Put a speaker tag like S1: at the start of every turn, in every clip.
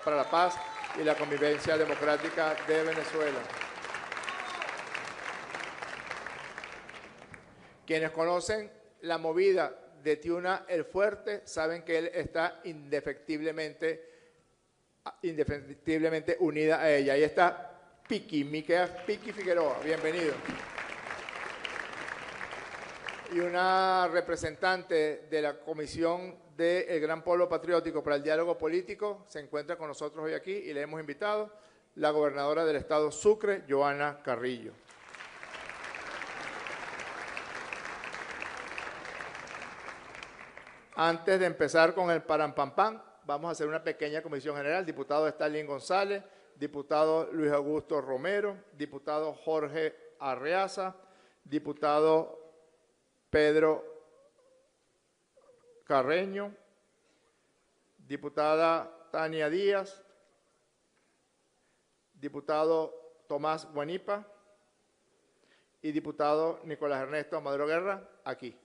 S1: para la Paz y la Convivencia Democrática de Venezuela. Quienes conocen la movida de Tiuna el Fuerte saben que él está indefectiblemente unida a ella. Ahí está Miqueas Piqui Figueroa, bienvenido. Y una representante de la Comisión del Gran Polo Patriótico para el Diálogo Político se encuentra con nosotros hoy aquí y le hemos invitado, la gobernadora del estado Sucre, Joana Carrillo. Antes de empezar con el parampampán, vamos a hacer una pequeña comisión general. Diputado Stalin González, diputado Luis Augusto Romero, diputado Jorge Arreaza, diputado Pedro Carreño, diputada Tania Díaz, diputado Tomás Guanipa y diputado Nicolás Ernesto Maduro Guerra, aquí.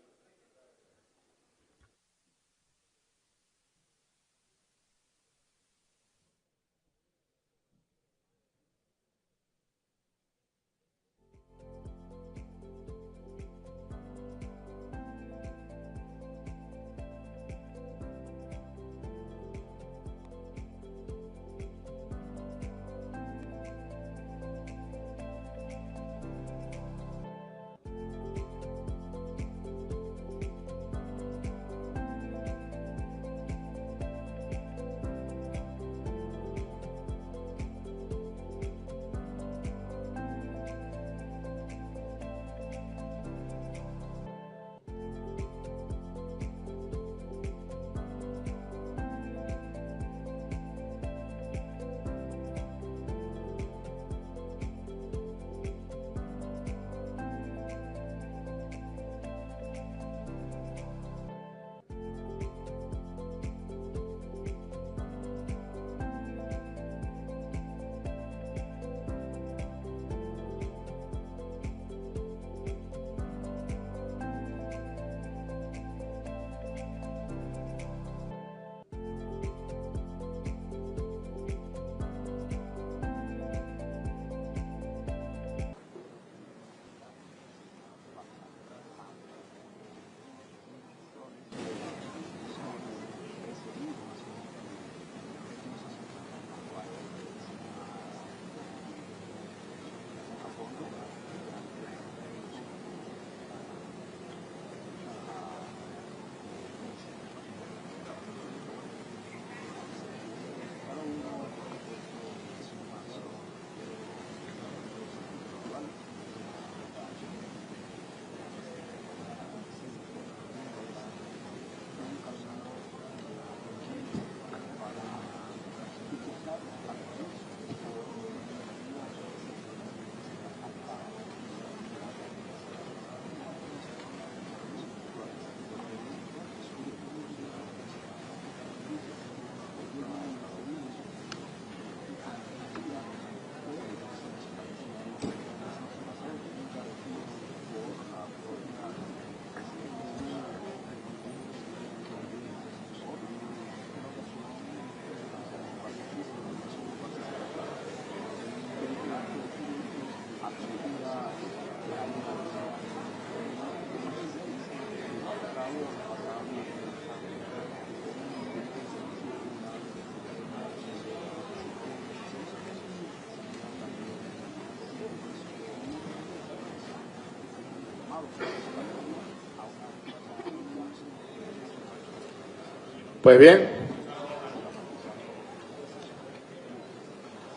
S1: Pues bien,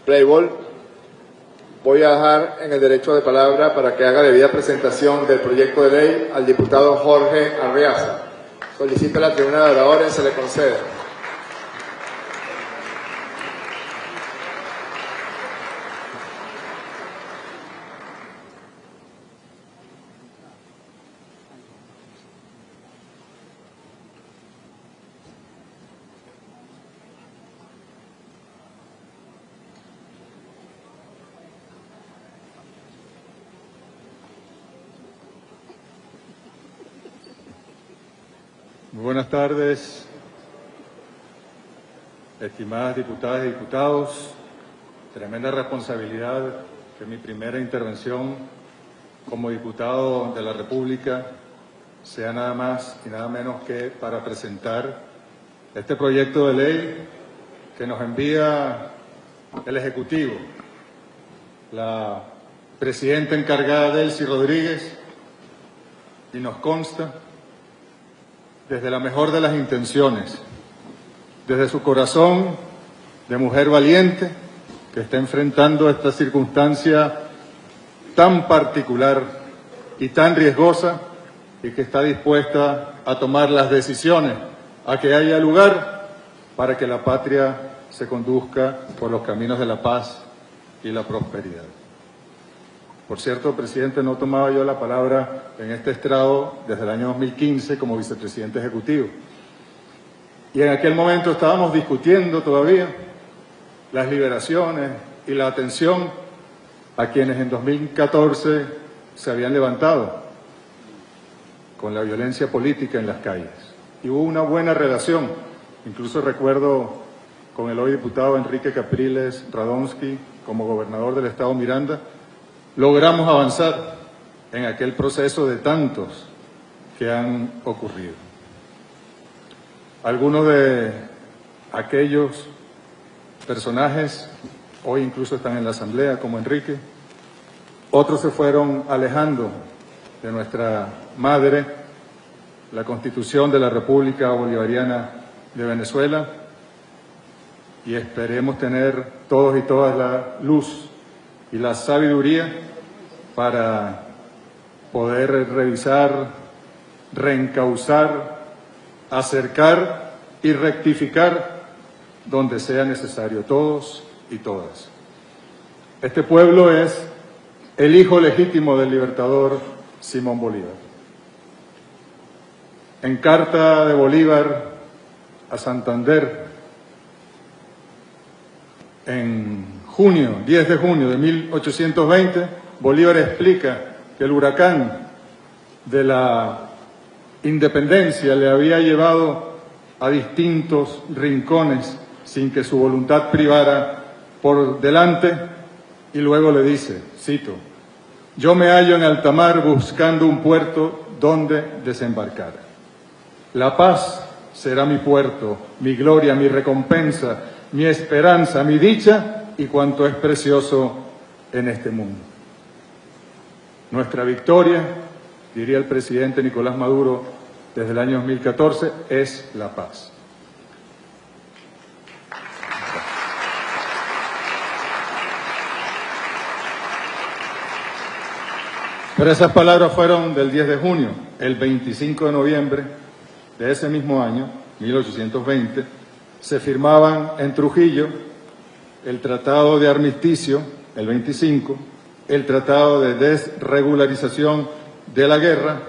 S1: Playboy, voy a dejar en el derecho de palabra para que haga debida presentación del proyecto de ley al diputado Jorge Arreaza. Solicita a la tribuna de oradores, se le concede.
S2: Buenas tardes. estimadas diputadas y diputados, tremenda responsabilidad que mi primera intervención como diputado de la República sea nada más y nada menos que para presentar este proyecto de ley que nos envía el Ejecutivo, la presidenta encargada Delcy Rodríguez, y nos consta desde la mejor de las intenciones, desde su corazón de mujer valiente que está enfrentando esta circunstancia tan particular y tan riesgosa y que está dispuesta a tomar las decisiones a que haya lugar para que la patria se conduzca por los caminos de la paz y la prosperidad. Por cierto, presidente, no tomaba yo la palabra en este estrado desde el año 2015 como vicepresidente ejecutivo. Y en aquel momento estábamos discutiendo todavía las liberaciones y la atención a quienes en 2014 se habían levantado con la violencia política en las calles. Y hubo una buena relación, incluso recuerdo con el hoy diputado Enrique Capriles Radonsky como gobernador del estado Miranda, logramos avanzar en aquel proceso de tantos que han ocurrido. Algunos de aquellos personajes hoy incluso están en la Asamblea, como Enrique. Otros se fueron alejando de nuestra madre, la Constitución de la República Bolivariana de Venezuela, y esperemos tener todos y todas la luz y la sabiduría para poder revisar, reencauzar, acercar y rectificar donde sea necesario, todos y todas. Este pueblo es el hijo legítimo del libertador Simón Bolívar. En carta de Bolívar a Santander, en junio, 10 de junio de 1820, Bolívar explica que el huracán de la independencia le había llevado a distintos rincones sin que su voluntad privara por delante, y luego le dice, cito, «Yo me hallo en alta mar buscando un puerto donde desembarcar. La paz será mi puerto, mi gloria, mi recompensa, mi esperanza, mi dicha y cuanto es precioso en este mundo». Nuestra victoria, diría el presidente Nicolás Maduro desde el año 2014, es la paz. Pero esas palabras fueron del 10 de junio. El 25 de noviembre de ese mismo año, 1820, se firmaban en Trujillo el Tratado de Armisticio, el 25, el Tratado de Desregularización de la Guerra,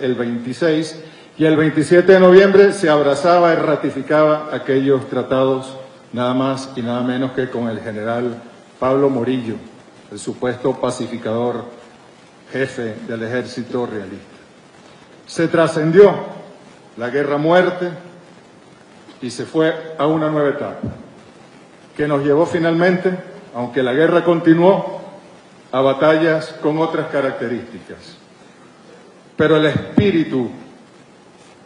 S2: el 26, y el 27 de noviembre se abrazaba y ratificaba aquellos tratados nada más y nada menos que con el general Pablo Morillo, el supuesto pacificador jefe del ejército realista. Se trascendió la guerra a muerte y se fue a una nueva etapa, que nos llevó finalmente, aunque la guerra continuó, a batallas con otras características. Pero el espíritu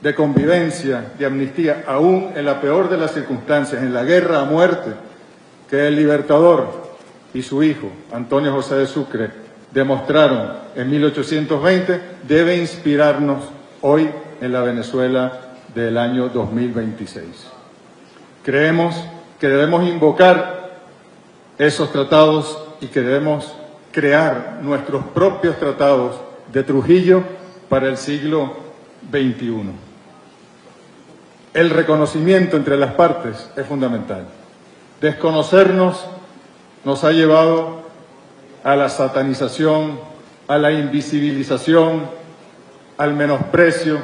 S2: de convivencia, de amnistía, aún en la peor de las circunstancias, en la guerra a muerte, que el Libertador y su hijo, Antonio José de Sucre, demostraron en 1820, debe inspirarnos hoy en la Venezuela del año 2026. Creemos que debemos invocar esos tratados y que debemos crear nuestros propios tratados de Trujillo para el siglo XXI. El reconocimiento entre las partes es fundamental. Desconocernos nos ha llevado a la satanización, a la invisibilización, al menosprecio,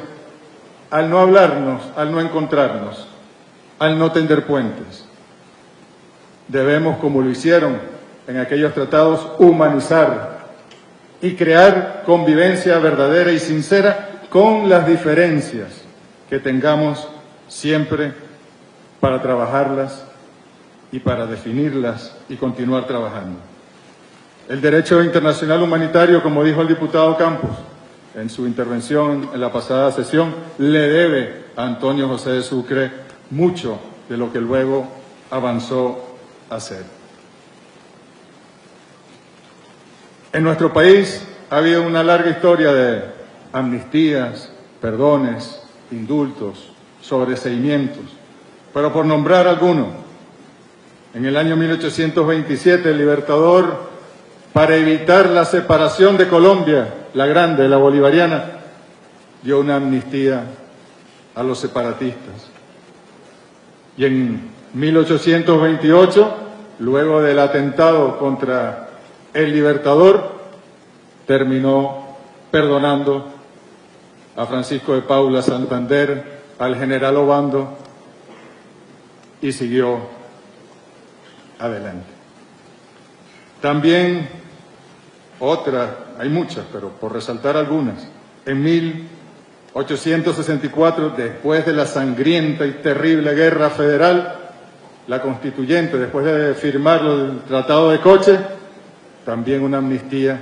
S2: al no hablarnos, al no encontrarnos, al no tender puentes. Debemos, como lo hicieron en aquellos tratados, humanizar y crear convivencia verdadera y sincera con las diferencias que tengamos siempre para trabajarlas y para definirlas y continuar trabajando. El derecho internacional humanitario, como dijo el diputado Campos en su intervención en la pasada sesión, le debe a Antonio José de Sucre mucho de lo que luego avanzó a hacer. En nuestro país ha habido una larga historia de amnistías, perdones, indultos, sobreseimientos, pero por nombrar alguno, en el año 1827 el Libertador, para evitar la separación de Colombia, la grande, la bolivariana, dio una amnistía a los separatistas. Y en 1828, luego del atentado contra el Libertador, terminó perdonando a Francisco de Paula Santander, al general Obando, y siguió adelante. También otras, hay muchas, pero por resaltar algunas, en 1864, después de la sangrienta y terrible guerra federal, la constituyente, después de firmar el Tratado de Coche, también una amnistía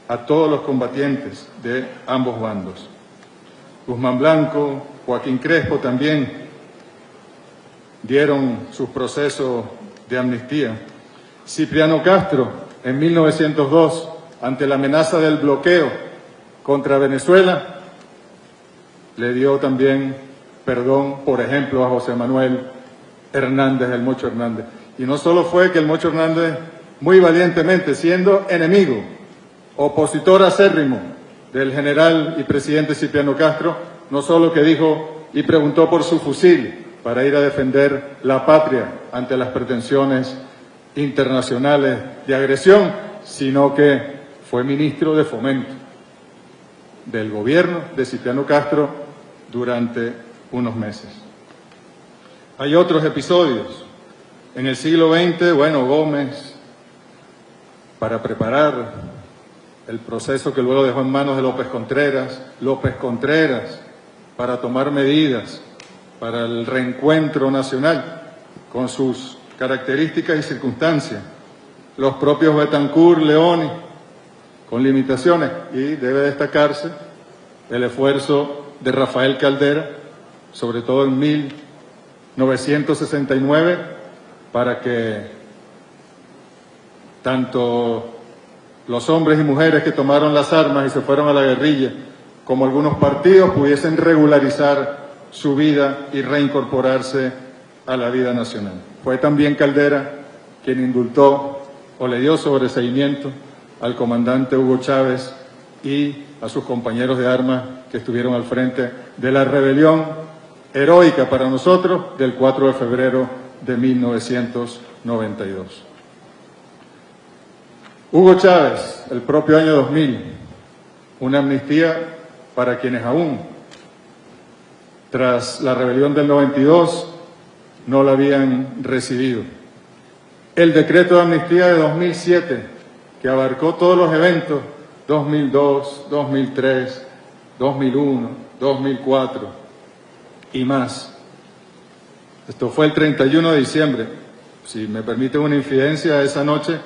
S2: a todos los combatientes de ambos bandos. Guzmán Blanco, Joaquín Crespo también dieron sus procesos de amnistía. Cipriano Castro, en 1902, ante la amenaza del bloqueo contra Venezuela, le dio también perdón, por ejemplo, a José Manuel Hernández, el Mocho Hernández. Y no solo fue que el Mocho Hernández, muy valientemente, siendo enemigo, opositor acérrimo del general y presidente Cipriano Castro, no solo que dijo y preguntó por su fusil para ir a defender la patria ante las pretensiones internacionales de agresión, sino que fue ministro de Fomento del gobierno de Cipriano Castro durante unos meses. Hay otros episodios. En el siglo XX, Gómez, para preparar el proceso que luego dejó en manos de López Contreras, para tomar medidas para el reencuentro nacional con sus características y circunstancias. Los propios Betancourt, Leoni, con limitaciones, y debe destacarse el esfuerzo de Rafael Caldera, sobre todo en 1969, para que tanto los hombres y mujeres que tomaron las armas y se fueron a la guerrilla, como algunos partidos, pudiesen regularizar su vida y reincorporarse a la vida nacional. Fue también Caldera quien indultó o le dio sobreseimiento al comandante Hugo Chávez y a sus compañeros de armas que estuvieron al frente de la rebelión heroica para nosotros del 4 de febrero de 1992. Hugo Chávez, el propio año 2000, una amnistía para quienes aún, tras la rebelión del 92, no la habían recibido. El decreto de amnistía de 2007, que abarcó todos los eventos, 2002, 2003, 2001, 2004 y más. Esto fue el 31 de diciembre. Si me permiten una infidencia, esa noche,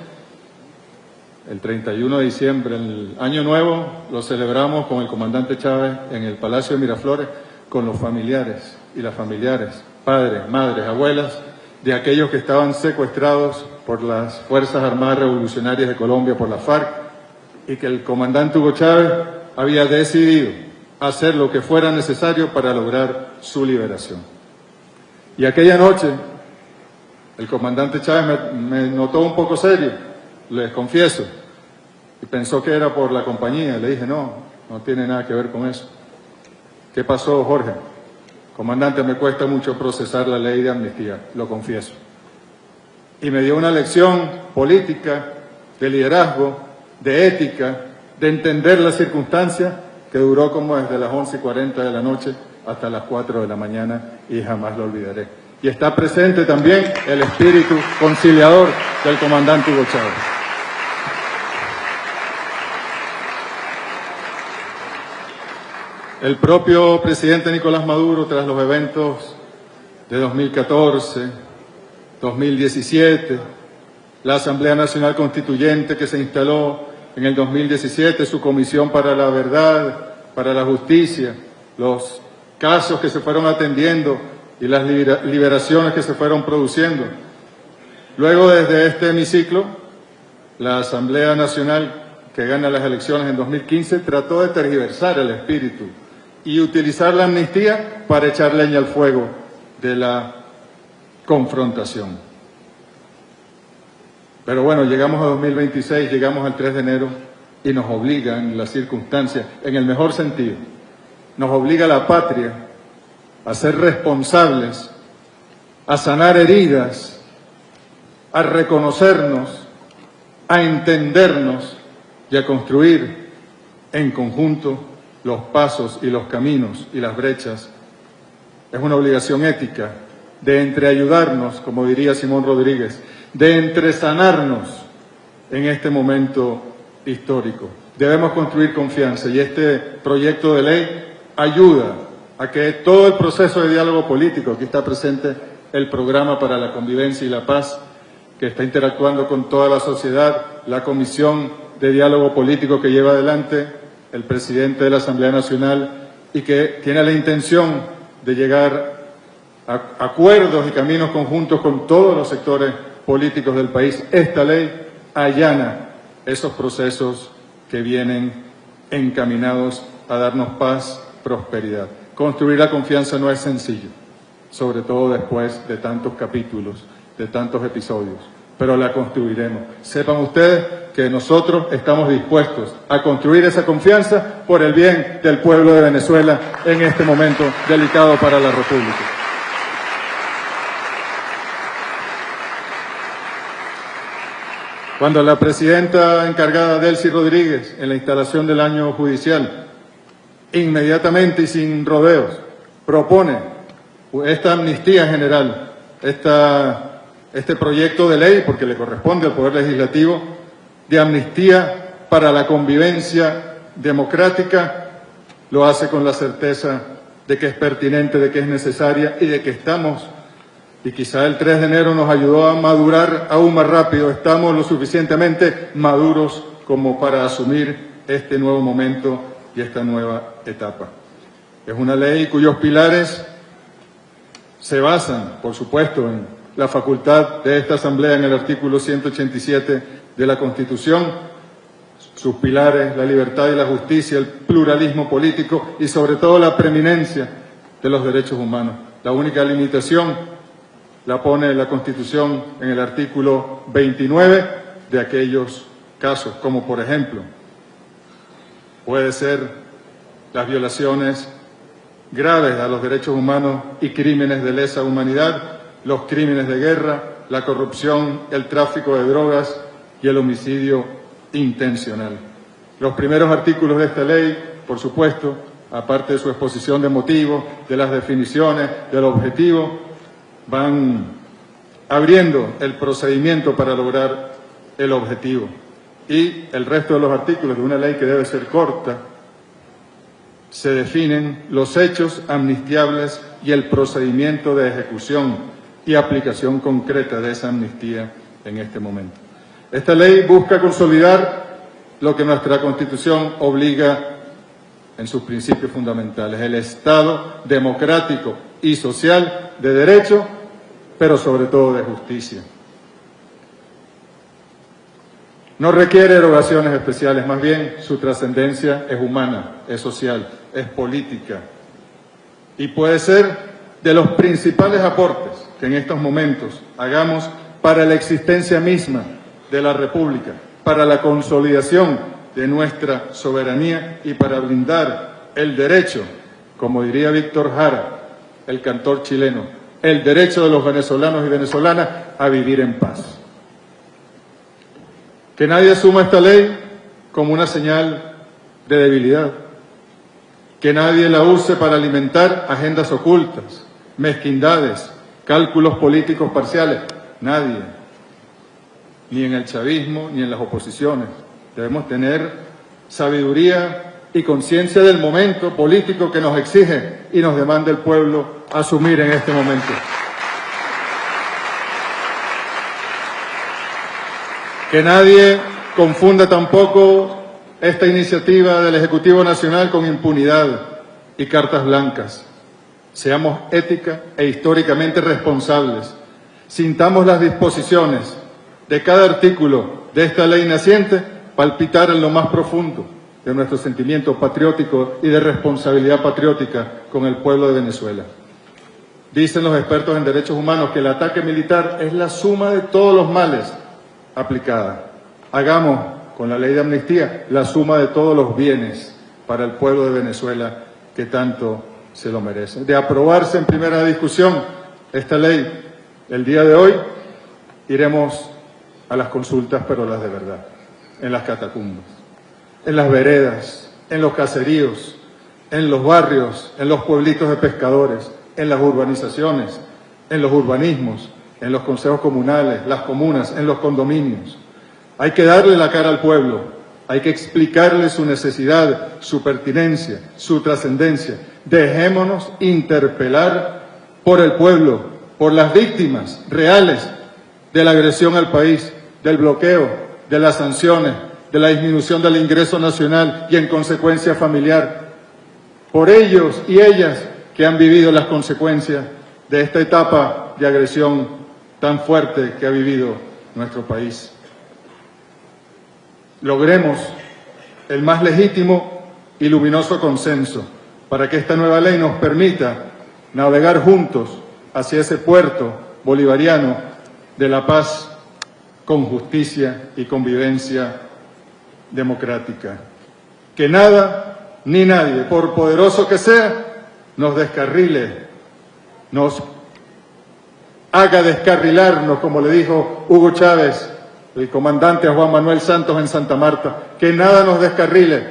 S2: el 31 de diciembre, el Año Nuevo, lo celebramos con el comandante Chávez en el Palacio de Miraflores, con los familiares y las familiares, padres, madres, abuelas, de aquellos que estaban secuestrados por las Fuerzas Armadas Revolucionarias de Colombia, por la FARC, y que el comandante Hugo Chávez había decidido hacer lo que fuera necesario para lograr su liberación. Y aquella noche, el comandante Chávez me notó un poco serio, les confieso, y pensó que era por la compañía. Le dije, no tiene nada que ver con eso. ¿Qué pasó, Jorge? Comandante, me cuesta mucho procesar la ley de amnistía, lo confieso. Y me dio una lección política, de liderazgo, de ética, de entender las circunstancias, que duró como desde las 11:40 de la noche hasta las 4 de la mañana, y jamás lo olvidaré. Y está presente también el espíritu conciliador del comandante Hugo Chávez. El propio presidente Nicolás Maduro, tras los eventos de 2014, 2017, la Asamblea Nacional Constituyente que se instaló en el 2017, su Comisión para la Verdad, para la Justicia, los casos que se fueron atendiendo y las liberaciones que se fueron produciendo. Luego, desde este hemiciclo, la Asamblea Nacional que gana las elecciones en 2015 trató de tergiversar el espíritu y utilizar la amnistía para echar leña al fuego de la confrontación. Pero bueno, llegamos a 2026, llegamos al 3 de enero y nos obligan las circunstancias, en el mejor sentido, nos obliga la patria a ser responsables, a sanar heridas, a reconocernos, a entendernos y a construir en conjunto los pasos y los caminos y las brechas. Es una obligación ética de entreayudarnos, como diría Simón Rodríguez, de entresanarnos en este momento histórico. Debemos construir confianza y este proyecto de ley ayuda a que todo el proceso de diálogo político, aquí está presente el Programa para la Convivencia y la Paz, que está interactuando con toda la sociedad, la Comisión de Diálogo Político que lleva adelante el presidente de la Asamblea Nacional y que tiene la intención de llegar a acuerdos y caminos conjuntos con todos los sectores políticos del país. Esta ley allana esos procesos que vienen encaminados a darnos paz, prosperidad. Construir la confianza no es sencillo, sobre todo después de tantos capítulos, de tantos episodios, pero la construiremos. Sepan ustedes que nosotros estamos dispuestos a construir esa confianza por el bien del pueblo de Venezuela en este momento delicado para la República. Cuando la presidenta encargada, Delcy Rodríguez, en la instalación del año judicial, inmediatamente y sin rodeos, propone esta amnistía general, este proyecto de ley, porque le corresponde al Poder Legislativo, de amnistía para la convivencia democrática, lo hace con la certeza de que es pertinente, de que es necesaria y de que estamos, y quizá el 3 de enero nos ayudó a madurar aún más rápido, estamos lo suficientemente maduros como para asumir este nuevo momento y esta nueva etapa. Es una ley cuyos pilares se basan, por supuesto, en la facultad de esta Asamblea en el artículo 187 de la Constitución, sus pilares, la libertad y la justicia, el pluralismo político y sobre todo la preeminencia de los derechos humanos. La única limitación la pone la Constitución en el artículo 29 de aquellos casos, como por ejemplo, puede ser las violaciones graves a los derechos humanos y crímenes de lesa humanidad, los crímenes de guerra, la corrupción, el tráfico de drogas y el homicidio intencional. Los primeros artículos de esta ley, por supuesto, aparte de su exposición de motivos, de las definiciones, del objetivo, van abriendo el procedimiento para lograr el objetivo. Y el resto de los artículos de una ley que debe ser corta, se definen los hechos amnistiables y el procedimiento de ejecución y aplicación concreta de esa amnistía en este momento. Esta ley busca consolidar lo que nuestra Constitución obliga en sus principios fundamentales, el Estado democrático y social de derecho, pero sobre todo de justicia. No requiere erogaciones especiales, más bien su trascendencia es humana, es social, es política y puede ser de los principales aportes que en estos momentos hagamos para la existencia misma de la República, para la consolidación de nuestra soberanía y para blindar el derecho, como diría Víctor Jara, el cantor chileno, el derecho de los venezolanos y venezolanas a vivir en paz. Que nadie asuma esta ley como una señal de debilidad, que nadie la use para alimentar agendas ocultas, mezquindades, cálculos políticos parciales, nadie, ni en el chavismo ni en las oposiciones. Debemos tener sabiduría y conciencia del momento político que nos exige y nos demanda el pueblo asumir en este momento. Que nadie confunda tampoco esta iniciativa del Ejecutivo Nacional con impunidad y cartas blancas. Seamos ética e históricamente responsables. Sintamos las disposiciones de cada artículo de esta ley naciente palpitar en lo más profundo de nuestro sentimiento patriótico y de responsabilidad patriótica con el pueblo de Venezuela. Dicen los expertos en derechos humanos que el ataque militar es la suma de todos los males aplicada. Hagamos con la ley de amnistía la suma de todos los bienes para el pueblo de Venezuela que tanto se lo merece. De aprobarse en primera discusión esta ley el día de hoy, iremos a las consultas, pero las de verdad, en las catacumbas, en las veredas, en los caseríos, en los barrios, en los pueblitos de pescadores, en las urbanizaciones, en los urbanismos, en los consejos comunales, las comunas, en los condominios. Hay que darle la cara al pueblo, hay que explicarle su necesidad, su pertinencia, su trascendencia. Dejémonos interpelar por el pueblo, por las víctimas reales de la agresión al país, del bloqueo, de las sanciones, de la disminución del ingreso nacional y en consecuencia familiar. Por ellos y ellas que han vivido las consecuencias de esta etapa de agresión tan fuerte que ha vivido nuestro país. Logremos el más legítimo y luminoso consenso para que esta nueva ley nos permita navegar juntos hacia ese puerto bolivariano de la paz con justicia y convivencia democrática. Que nada ni nadie, por poderoso que sea, nos descarrile, nos haga descarrilarnos, como le dijo Hugo Chávez, el comandante a Juan Manuel Santos en Santa Marta. Que nada nos descarrile,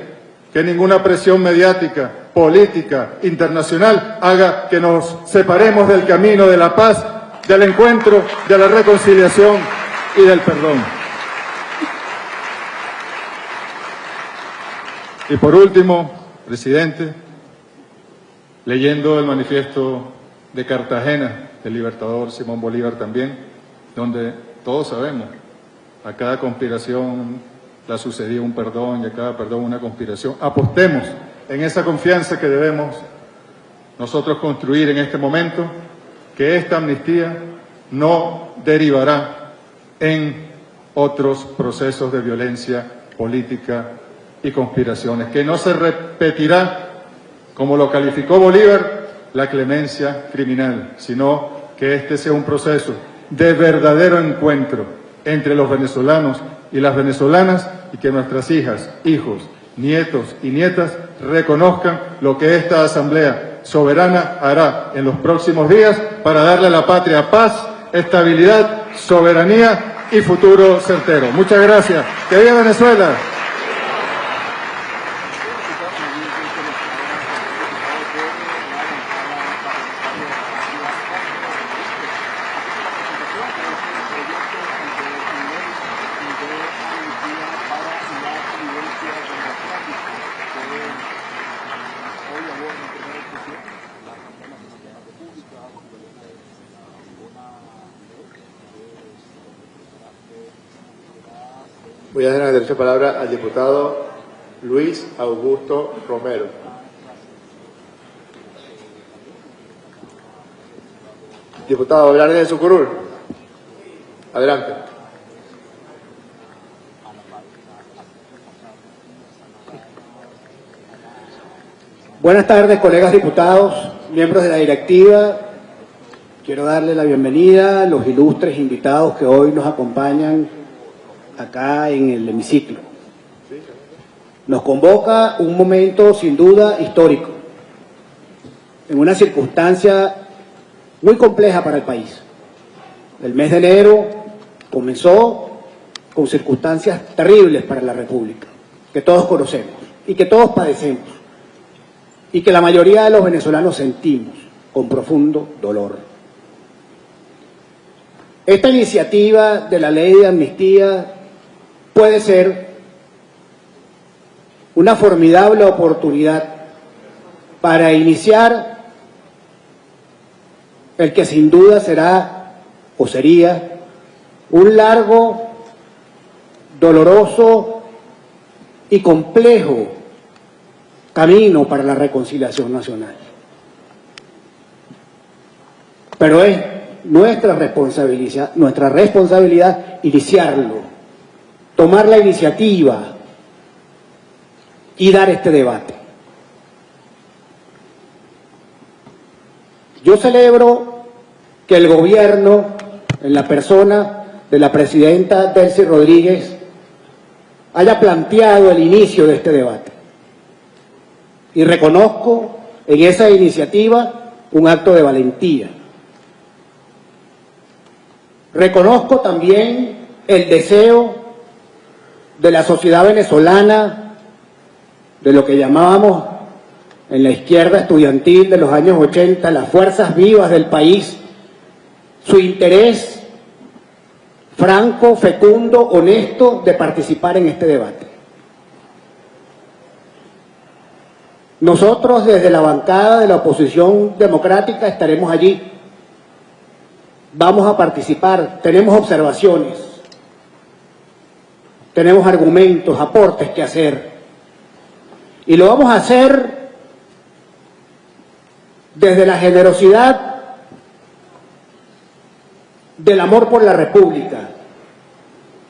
S2: que ninguna presión mediática, política, internacional haga que nos separemos del camino de la paz, del encuentro, de la reconciliación y del perdón. Y por último, presidente, leyendo el manifiesto de Cartagena del libertador Simón Bolívar también, donde todos sabemos, a cada conspiración la sucedía un perdón y a cada perdón una conspiración. Apostemos en esa confianza que debemos nosotros construir en este momento, que esta amnistía no derivará en otros procesos de violencia política y conspiraciones, que no se repetirá, como lo calificó Bolívar, la clemencia criminal, sino que este sea un proceso de verdadero encuentro entre los venezolanos y las venezolanas, y que nuestras hijas, hijos, nietos y nietas reconozcan lo que esta Asamblea Soberana hará en los próximos días para darle a la patria paz, estabilidad, soberanía y futuro certero. Muchas gracias. ¡Que viva Venezuela!
S1: Voy a dar el derecho de palabra al diputado Luis Augusto Romero. Diputado, hablar de su curul. Adelante.
S3: Buenas tardes, colegas diputados, miembros de la directiva. Quiero darle la bienvenida a los ilustres invitados que hoy nos acompañan acá en el hemiciclo. Nos convoca un momento sin duda histórico, en una circunstancia muy compleja para el país. El mes de enero comenzó con circunstancias terribles para la República, que todos conocemos y que todos padecemos, y que la mayoría de los venezolanos sentimos con profundo dolor. Esta iniciativa de la ley de amnistía puede ser una formidable oportunidad para iniciar el que sin duda será o sería un largo doloroso y complejo camino para la reconciliación nacional. Pero es nuestra responsabilidad iniciarlo, tomar la iniciativa y dar este debate. Yo celebro que el gobierno, en la persona de la presidenta Delcy Rodríguez, haya planteado el inicio de este debate. Y reconozco en esa iniciativa un acto de valentía. Reconozco también el deseo de la sociedad venezolana, de lo que llamábamos en la izquierda estudiantil de los años 80, las fuerzas vivas del país, su interés franco, fecundo, honesto de participar en este debate. Nosotros desde la bancada de la oposición democrática estaremos allí. Vamos a participar, tenemos observaciones, tenemos argumentos, aportes que hacer. Y lo vamos a hacer desde la generosidad del amor por la República,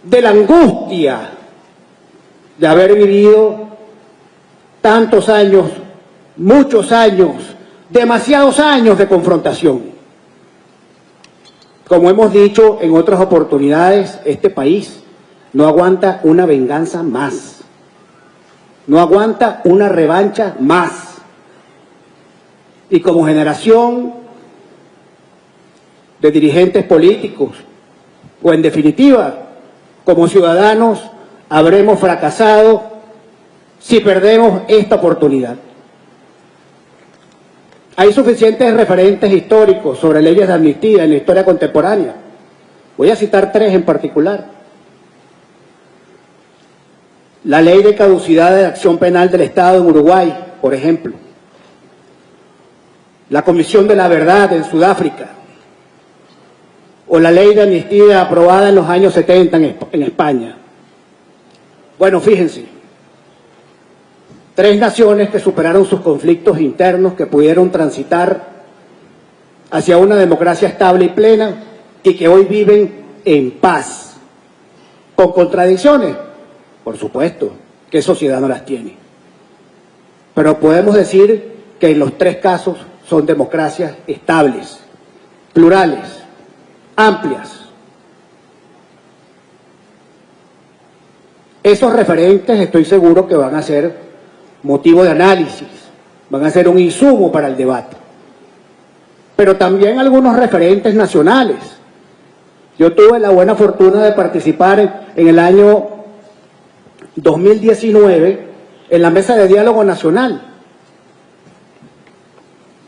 S3: de la angustia de haber vivido tantos años, muchos años, demasiados años de confrontación. Como hemos dicho en otras oportunidades, este país no aguanta una venganza más, no aguanta una revancha más. Y como generación de dirigentes políticos, o en definitiva, como ciudadanos, habremos fracasado si perdemos esta oportunidad. Hay suficientes referentes históricos sobre leyes de amnistía en la historia contemporánea. Voy a citar tres en particular. La ley de caducidad de acción penal del Estado en Uruguay, por ejemplo. La Comisión de la Verdad en Sudáfrica. O la ley de amnistía aprobada en los años 70 en España. Bueno, fíjense. Tres naciones que superaron sus conflictos internos, que pudieron transitar hacia una democracia estable y plena y que hoy viven en paz. ¿Con contradicciones? Por supuesto, ¿qué sociedad no las tiene? Pero podemos decir que en los tres casos son democracias estables, plurales, amplias. Esos referentes estoy seguro que van a ser motivo de análisis, van a ser un insumo para el debate. Pero también algunos referentes nacionales. Yo tuve la buena fortuna de participar en el año 2019 en la Mesa de Diálogo Nacional.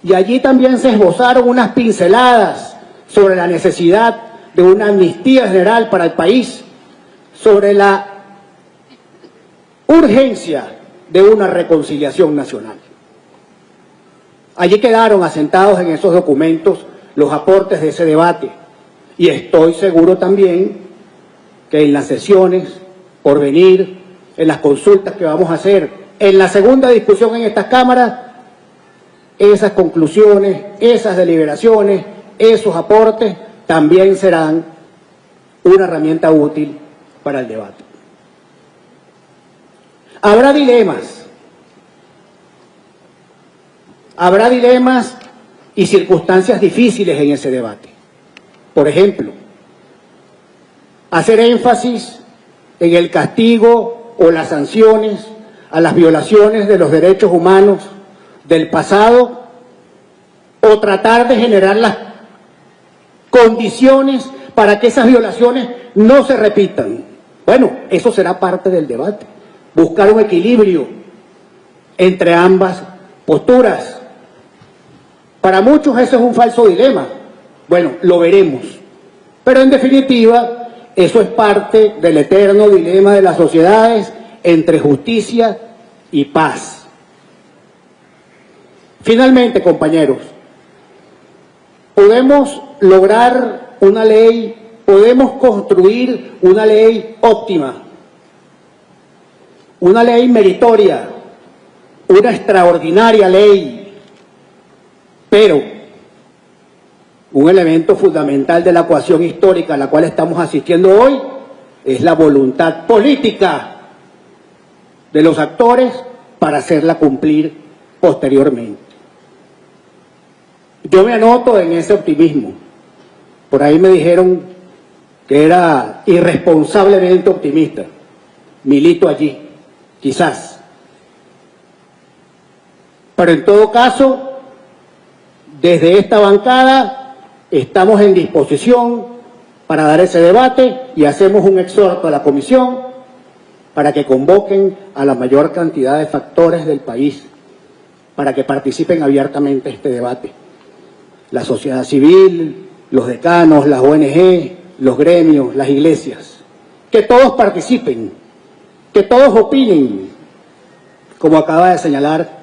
S3: Y allí también se esbozaron unas pinceladas sobre la necesidad de una amnistía general para el país, sobre la urgencia de una reconciliación nacional. Allí quedaron asentados en esos documentos los aportes de ese debate y estoy seguro también que en las sesiones por venir, en las consultas que vamos a hacer, en la segunda discusión en estas cámaras, esas conclusiones, esas deliberaciones, esos aportes también serán una herramienta útil para el debate. Habrá dilemas y circunstancias difíciles en ese debate. Por ejemplo, hacer énfasis en el castigo o las sanciones a las violaciones de los derechos humanos del pasado o tratar de generar las condiciones para que esas violaciones no se repitan. Bueno, eso será parte del debate. Buscar un equilibrio entre ambas posturas. Para muchos eso es un falso dilema. Bueno, lo veremos. Pero en definitiva, eso es parte del eterno dilema de las sociedades entre justicia y paz. Finalmente, compañeros, podemos lograr una ley, podemos construir una ley óptima, una ley meritoria, una extraordinaria ley, pero un elemento fundamental de la ecuación histórica a la cual estamos asistiendo hoy es la voluntad política de los actores para hacerla cumplir posteriormente. Yo me anoto en ese optimismo. Por ahí me dijeron que era irresponsablemente optimista. Milito allí, quizás. Pero en todo caso, desde esta bancada estamos en disposición para dar ese debate y hacemos un exhorto a la comisión para que convoquen a la mayor cantidad de factores del país para que participen abiertamente en este debate. La sociedad civil, los decanos, las ONG, los gremios, las iglesias. Que todos participen, que todos opinen, como acaba de señalar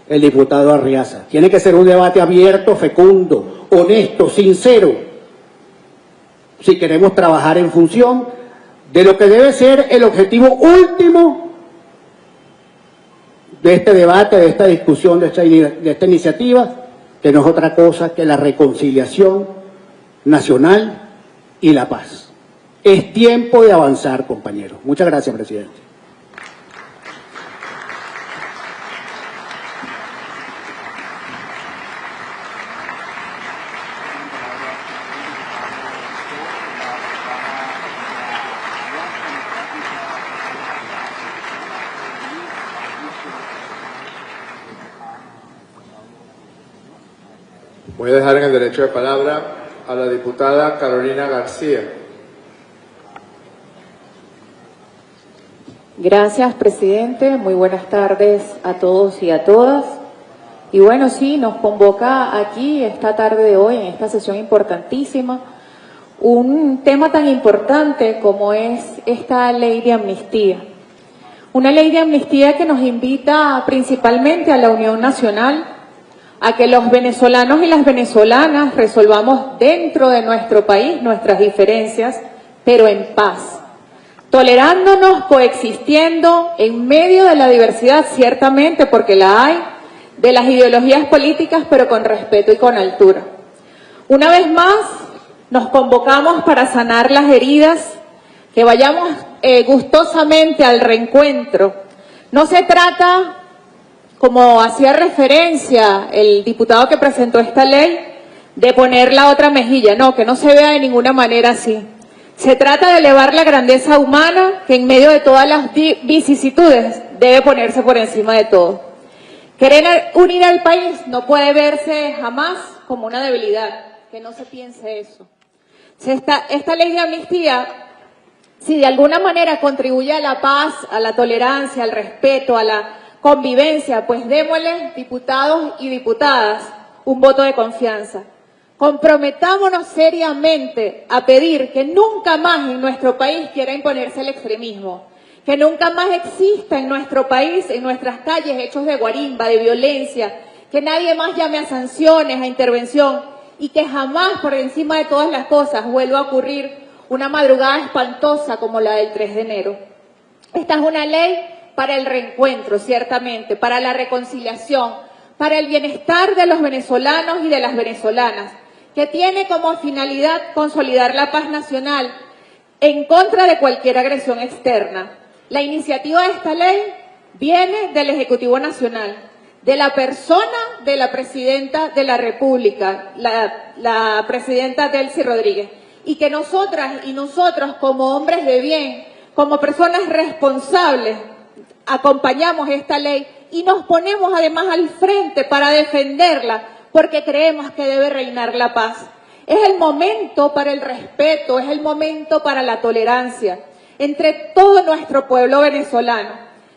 S3: el diputado Arriaza. Tiene que ser un debate abierto, fecundo, honesto, sincero, si queremos trabajar en función de lo que debe ser el objetivo último de este debate, de esta discusión, de esta iniciativa, que no es otra cosa que la reconciliación nacional y la paz. Es tiempo de avanzar, compañeros. Muchas gracias, presidente.
S1: Voy a dejar en el derecho de palabra a la diputada Carolina García.
S4: Gracias, presidente. Muy buenas tardes a todos y a todas. Y bueno, sí, nos convoca aquí esta tarde de hoy, en esta sesión importantísima, un tema tan importante como es esta ley de amnistía. Una ley de amnistía que nos invita principalmente a la Unión Nacional, a que los venezolanos y las venezolanas resolvamos dentro de nuestro país nuestras diferencias, pero en paz, tolerándonos, coexistiendo en medio de la diversidad, ciertamente, porque la hay, de las ideologías políticas, pero con respeto y con altura. Una vez más, nos convocamos para sanar las heridas, que vayamos gustosamente al reencuentro. No se trata, como hacía referencia el diputado que presentó esta ley, de poner la otra mejilla. No, que no se vea de ninguna manera así. Se trata de elevar la grandeza humana que en medio de todas las vicisitudes debe ponerse por encima de todo. Querer unir al país no puede verse jamás como una debilidad, que no se piense eso. Esta ley de amnistía, si de alguna manera contribuye a la paz, a la tolerancia, al respeto, a la convivencia, pues démosle, diputados y diputadas, un voto de confianza. Comprometámonos seriamente a pedir que nunca más en nuestro país quiera imponerse el extremismo, que nunca más exista en nuestro país, en nuestras calles, hechos de guarimba, de violencia, que nadie más llame a sanciones, a intervención, y que jamás, por encima de todas las cosas, vuelva a ocurrir una madrugada espantosa como la del 3 de enero. Esta es una ley para el reencuentro, ciertamente, para la reconciliación, para el bienestar de los venezolanos y de las venezolanas, que tiene como finalidad consolidar la paz nacional en contra de cualquier agresión externa. La iniciativa de esta ley viene del Ejecutivo Nacional, de la persona de la Presidenta de la República, la Presidenta Delcy Rodríguez, y que nosotras y nosotros como hombres de bien, como personas responsables, acompañamos esta ley y nos ponemos además al frente para defenderla, porque creemos que debe reinar la paz. Es el momento para el respeto, es el momento para la tolerancia entre todo nuestro pueblo venezolano.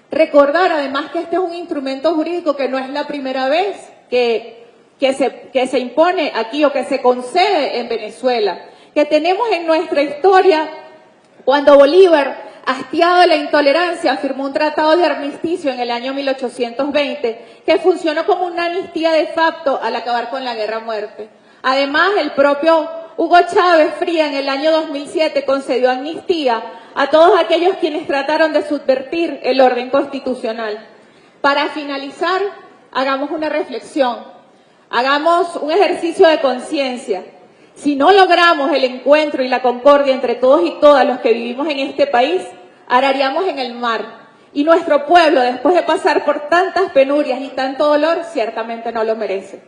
S4: Recordar además que este es un instrumento jurídico que no es la primera vez que se impone aquí o que se concede en Venezuela, que tenemos en nuestra historia cuando Bolívar, hastiado de la intolerancia, firmó un tratado de armisticio en el año 1820 que funcionó como una amnistía de facto al acabar con la guerra a muerte. Además, el propio Hugo Chávez Fría en el año 2007 concedió amnistía a todos aquellos quienes trataron de subvertir el orden constitucional. Para finalizar, hagamos una reflexión, hagamos un ejercicio de conciencia. Si no logramos el encuentro y la concordia entre todos y todas los que vivimos en este país, araríamos en el mar. Y nuestro pueblo, después de pasar por tantas penurias y tanto dolor, ciertamente no lo merece.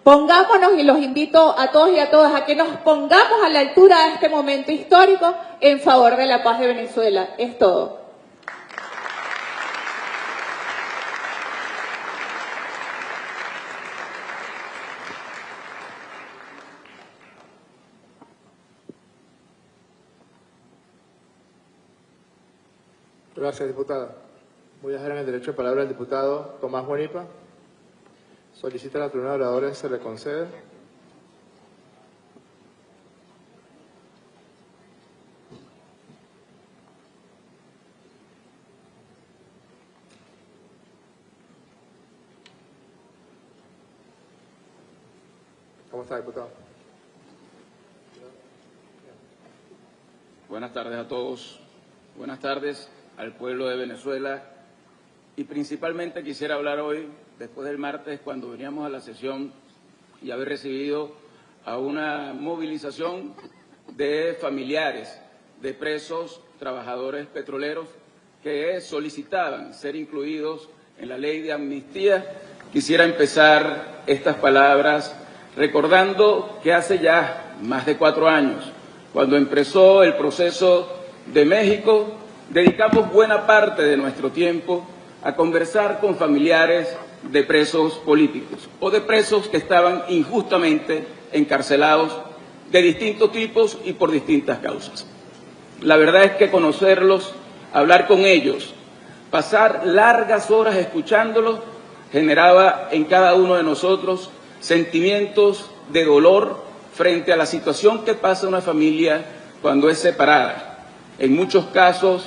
S4: Pongámonos, y los invito a todos y a todas a que nos pongamos a la altura de este momento histórico en favor de la paz de Venezuela. Es todo.
S1: Gracias, diputada. Voy a dejar en el derecho de palabra al diputado Tomás Guanipa. Solicita a la tribuna de oradores, se le concede. ¿Cómo está, diputado?
S5: Buenas tardes a todos. Buenas tardes al pueblo de Venezuela. Y principalmente quisiera hablar hoy, después del martes, cuando veníamos a la sesión y haber recibido a una movilización de familiares de presos, trabajadores petroleros, que solicitaban ser incluidos en la ley de amnistía. Quisiera empezar estas palabras recordando que hace ya más de 4 años, cuando empezó el proceso de México, dedicamos buena parte de nuestro tiempo a conversar con familiares de presos políticos o de presos que estaban injustamente encarcelados de distintos tipos y por distintas causas. La verdad es que conocerlos, hablar con ellos, pasar largas horas escuchándolos, generaba en cada uno de nosotros sentimientos de dolor frente a la situación que pasa una familia cuando es separada. En muchos casos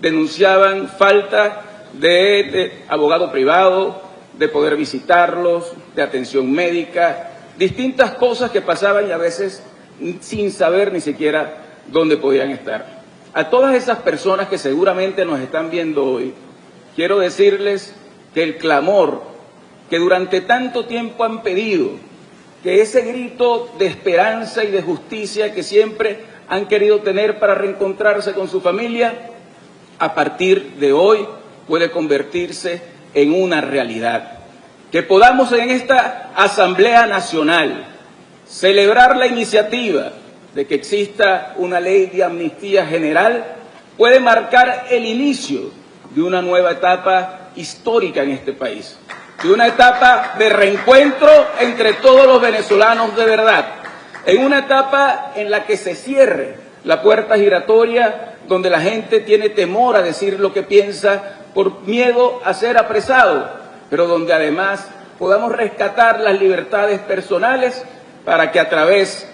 S5: denunciaban falta de abogado privado, de poder visitarlos, de atención médica, distintas cosas que pasaban y a veces sin saber ni siquiera dónde podían estar. A todas esas personas que seguramente nos están viendo hoy, quiero decirles que el clamor que durante tanto tiempo han pedido, que ese grito de esperanza y de justicia que siempre han querido tener para reencontrarse con su familia, a partir de hoy puede convertirse en una realidad. Que podamos en esta Asamblea Nacional celebrar la iniciativa de que exista una ley de amnistía general, puede marcar el inicio de una nueva etapa histórica en este país, de una etapa de reencuentro entre todos los venezolanos de verdad, en una etapa en la que se cierre la puerta giratoria donde la gente tiene temor a decir lo que piensa por miedo a ser apresado, pero donde además podamos rescatar las libertades personales para que a través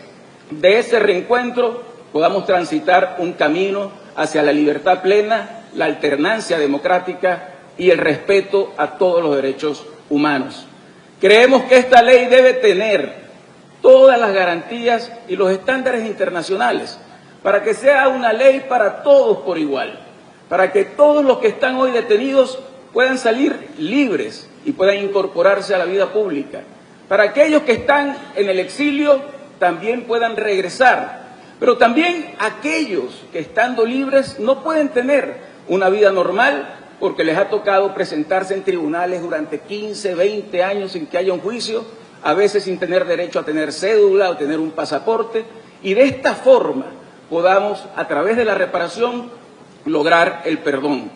S5: de ese reencuentro podamos transitar un camino hacia la libertad plena, la alternancia democrática y el respeto a todos los derechos humanos. Creemos que esta ley debe tener todas las garantías y los estándares internacionales para que sea una ley para todos por igual, para que todos los que están hoy detenidos puedan salir libres y puedan incorporarse a la vida pública, para aquellos que están en el exilio también puedan regresar, pero también aquellos que estando libres no pueden tener una vida normal porque les ha tocado presentarse en tribunales durante 15, 20 años sin que haya un juicio, a veces sin tener derecho a tener cédula o tener un pasaporte, y de esta forma podamos, a través de la reparación, lograr el perdón.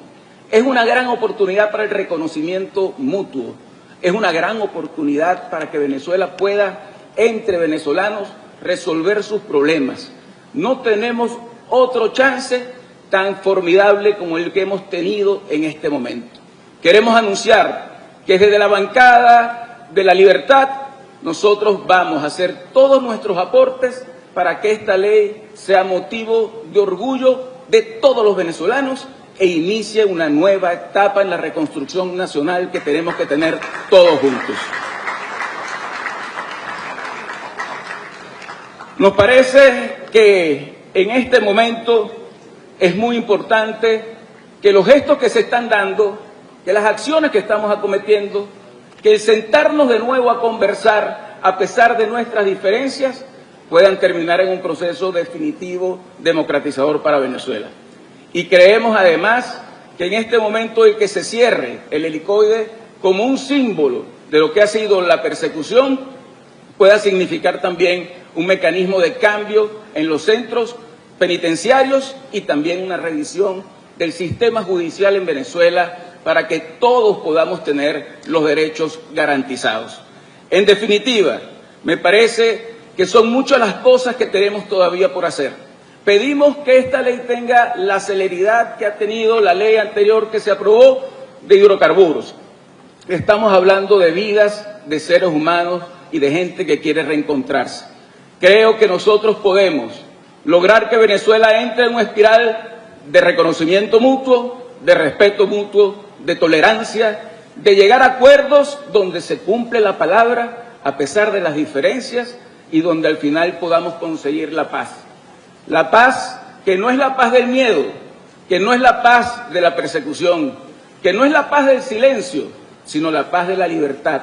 S5: Es una gran oportunidad para el reconocimiento mutuo, es una gran oportunidad para que Venezuela pueda, entre venezolanos, resolver sus problemas. No tenemos otro chance tan formidable como el que hemos tenido en este momento. Queremos anunciar que desde la bancada de la libertad nosotros vamos a hacer todos nuestros aportes para que esta ley sea motivo de orgullo de todos los venezolanos e inicie una nueva etapa en la reconstrucción nacional que tenemos que tener todos juntos. Nos parece que en este momento es muy importante que los gestos que se están dando, que las acciones que estamos acometiendo, que el sentarnos de nuevo a conversar a pesar de nuestras diferencias, puedan terminar en un proceso definitivo democratizador para Venezuela. Y creemos además que en este momento el que se cierre el helicoide como un símbolo de lo que ha sido la persecución pueda significar también un mecanismo de cambio en los centros penitenciarios y también una revisión del sistema judicial en Venezuela para que todos podamos tener los derechos garantizados. En definitiva, me parece que son muchas las cosas que tenemos todavía por hacer. Pedimos que esta ley tenga la celeridad que ha tenido la ley anterior que se aprobó de hidrocarburos. Estamos hablando de vidas de seres humanos y de gente que quiere reencontrarse. Creo que nosotros podemos lograr que Venezuela entre en una espiral de reconocimiento mutuo, de respeto mutuo, de tolerancia, de llegar a acuerdos donde se cumple la palabra a pesar de las diferencias y donde al final podamos conseguir la paz. La paz que no es la paz del miedo, que no es la paz de la persecución, que no es la paz del silencio, sino la paz de la libertad,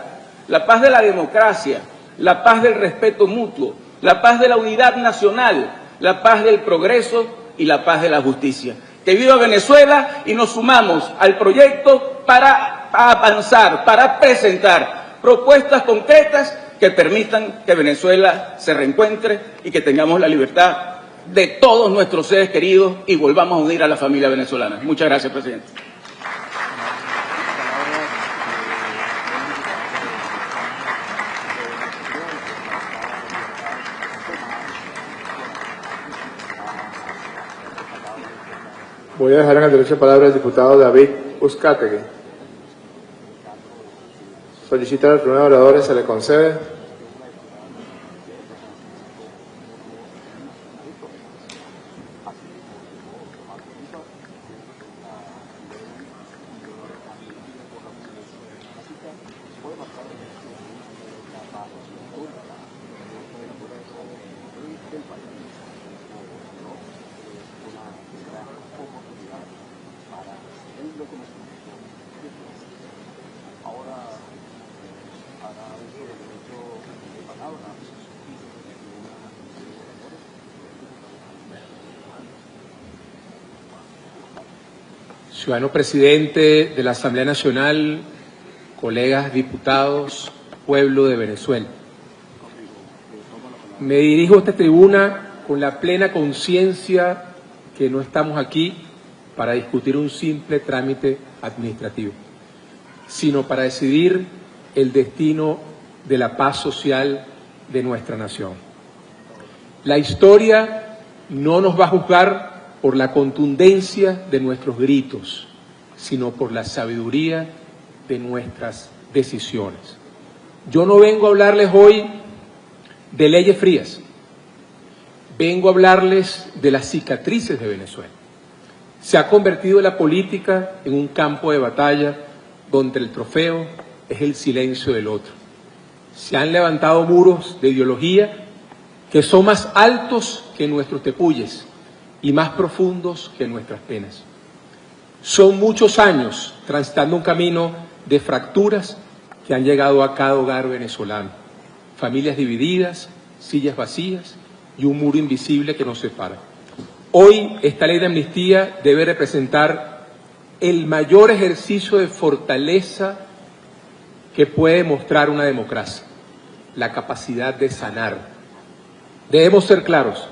S5: la paz de la democracia, la paz del respeto mutuo, la paz de la unidad nacional, la paz del progreso y la paz de la justicia. Que viva Venezuela y nos sumamos al proyecto para avanzar, para presentar propuestas concretas que permitan que Venezuela se reencuentre y que tengamos la libertad de todos nuestros seres queridos y volvamos a unir a la familia venezolana. Muchas gracias, presidente.
S1: Voy a dejar en el derecho de palabra al diputado David Uzcategui. Solicita al primer orador, se le concede.
S6: Ciudadano presidente de la Asamblea Nacional, colegas diputados, pueblo de Venezuela. Me dirijo a esta tribuna con la plena conciencia que no estamos aquí para discutir un simple trámite administrativo, sino para decidir el destino de la paz social de nuestra nación. La historia no nos va a juzgar por la contundencia de nuestros gritos, sino por la sabiduría de nuestras decisiones. Yo no vengo a hablarles hoy de leyes frías, vengo a hablarles de las cicatrices de Venezuela. Se ha convertido la política en un campo de batalla donde el trofeo es el silencio del otro. Se han levantado muros de ideología que son más altos que nuestros tepuyes y más profundos que nuestras penas. Son muchos años transitando un camino de fracturas que han llegado a cada hogar venezolano. Familias divididas, sillas vacías y un muro invisible que nos separa. Hoy esta ley de amnistía debe representar el mayor ejercicio de fortaleza que puede mostrar una democracia, la capacidad de sanar. Debemos ser claros.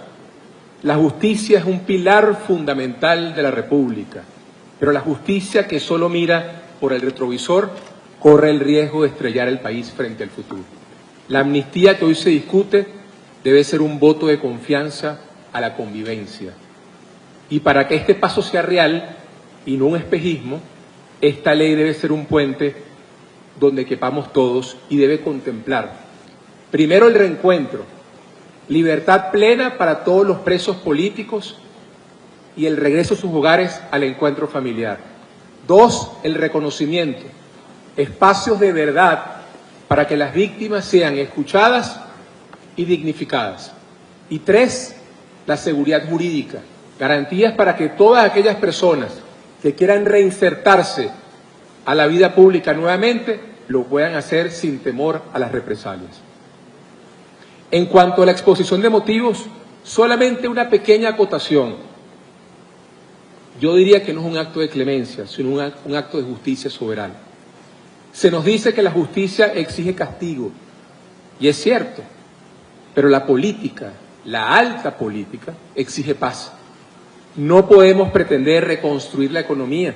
S6: La justicia es un pilar fundamental de la República, pero la justicia que solo mira por el retrovisor corre el riesgo de estrellar el país frente al futuro. La amnistía que hoy se discute debe ser un voto de confianza a la convivencia. Y para que este paso sea real y no un espejismo, esta ley debe ser un puente donde quepamos todos y debe contemplar primero el reencuentro, libertad plena para todos los presos políticos y el regreso a sus hogares al encuentro familiar. 2, el reconocimiento, espacios de verdad para que las víctimas sean escuchadas y dignificadas. Y 3, la seguridad jurídica, Garantías para que todas aquellas personas que quieran reinsertarse a la vida pública nuevamente lo puedan hacer sin temor a las represalias. En cuanto a la exposición de motivos, solamente una pequeña acotación. Yo diría que no es un acto de clemencia, sino un acto de justicia soberana. Se nos dice que la justicia exige castigo, y es cierto, pero la política, la alta política, exige paz. No podemos pretender reconstruir la economía,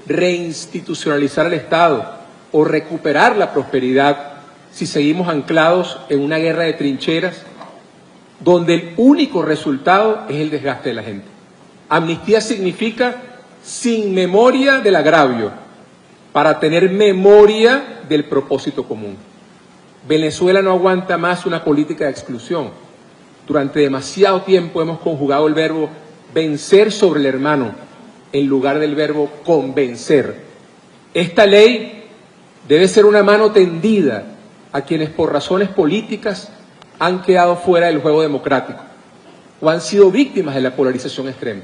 S6: reinstitucionalizar el Estado o recuperar la prosperidad si seguimos anclados en una guerra de trincheras donde el único resultado es el desgaste de la gente. Amnistía significa sin memoria del agravio, para tener memoria del propósito común. Venezuela no aguanta más una política de exclusión. Durante demasiado tiempo hemos conjugado el verbo vencer sobre el hermano en lugar del verbo convencer. Esta ley debe ser una mano tendida a quienes por razones políticas han quedado fuera del juego democrático o han sido víctimas de la polarización extrema.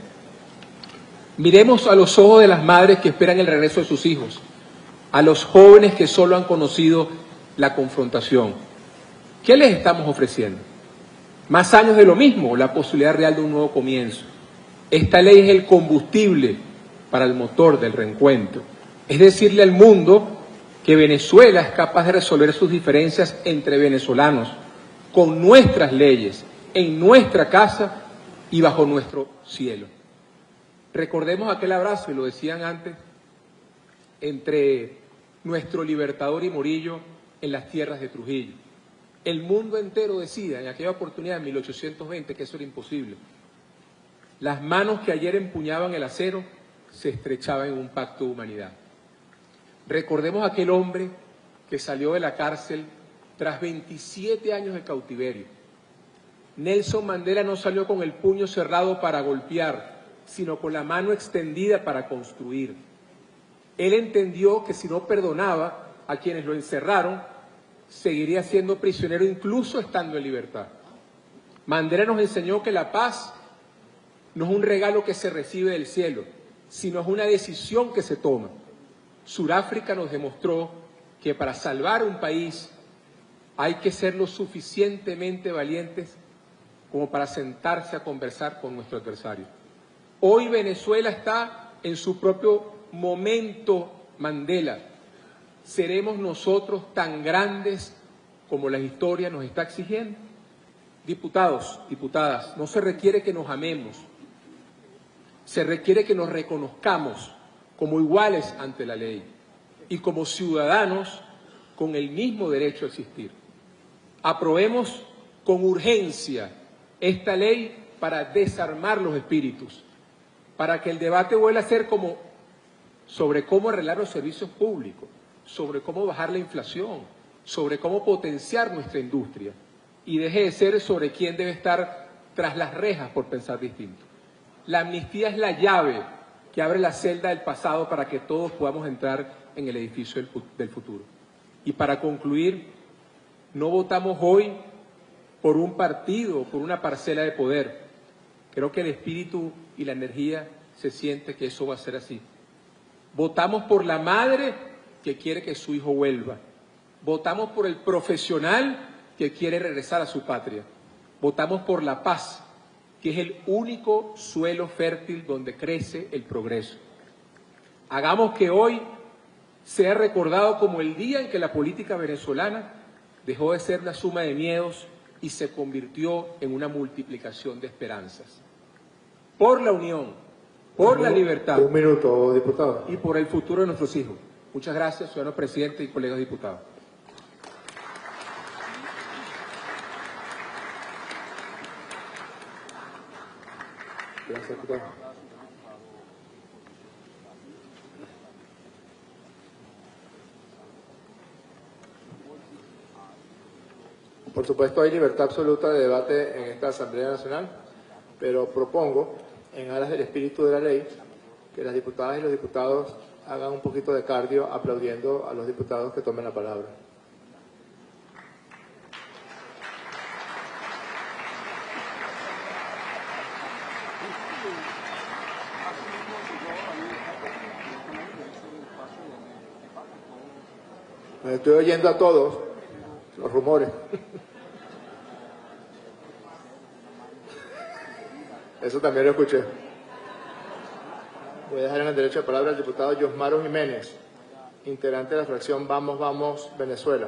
S6: Miremos a los ojos de las madres que esperan el regreso de sus hijos, a los jóvenes que solo han conocido la confrontación. ¿Qué les estamos ofreciendo? ¿Más años de lo mismo o la posibilidad real de un nuevo comienzo? Esta ley es el combustible para el motor del reencuentro. Es decirle al mundo que Venezuela es capaz de resolver sus diferencias entre venezolanos con nuestras leyes, en nuestra casa y bajo nuestro cielo. Recordemos aquel abrazo, y lo decían antes, entre nuestro libertador y Morillo en las tierras de Trujillo. El mundo entero decía en aquella oportunidad, en 1820, que eso era imposible. Las manos que ayer empuñaban el acero se estrechaban en un pacto de humanidad. Recordemos a aquel hombre que salió de la cárcel tras 27 años de cautiverio. Nelson Mandela no salió con el puño cerrado para golpear, sino con la mano extendida para construir. Él entendió que si no perdonaba a quienes lo encerraron, seguiría siendo prisionero incluso estando en libertad. Mandela nos enseñó que la paz no es un regalo que se recibe del cielo, sino es una decisión que se toma. Sudáfrica nos demostró que para salvar un país hay que ser lo suficientemente valientes como para sentarse a conversar con nuestro adversario. Hoy Venezuela está en su propio momento Mandela. ¿Seremos nosotros tan grandes como la historia nos está exigiendo? Diputados, diputadas, no se requiere que nos amemos, se requiere que nos reconozcamos como iguales ante la ley y como ciudadanos con el mismo derecho a existir. Aprobemos con urgencia esta ley para desarmar los espíritus, para que el debate vuelva a ser sobre cómo arreglar los servicios públicos, sobre cómo bajar la inflación, sobre cómo potenciar nuestra industria, y deje de ser sobre quién debe estar tras las rejas por pensar distinto. La amnistía es la llave que abre la celda del pasado para que todos podamos entrar en el edificio del futuro. Y para concluir, no votamos hoy por un partido, por una parcela de poder. Creo que el espíritu y la energía se siente que eso va a ser así. Votamos por la madre que quiere que su hijo vuelva. Votamos por el profesional que quiere regresar a su patria. Votamos por la paz, que es el único suelo fértil donde crece el progreso. Hagamos que hoy sea recordado como el día en que la política venezolana dejó de ser una suma de miedos y se convirtió en una multiplicación de esperanzas. Por la unión, por la libertad.
S1: Un minuto, diputado.
S6: Y por el futuro de nuestros hijos. Muchas gracias, ciudadano presidente y colegas diputados.
S1: Gracias, diputado. Por supuesto, hay libertad absoluta de debate en esta Asamblea Nacional, pero propongo, en aras del espíritu de la ley, que las diputadas y los diputados hagan un poquito de cardio aplaudiendo a los diputados que tomen la palabra. Me estoy oyendo a todos los rumores. Eso también lo escuché. Voy a dejar en el derecho de palabra al diputado Yosmaro Jiménez, integrante de la fracción Vamos, Vamos, Venezuela.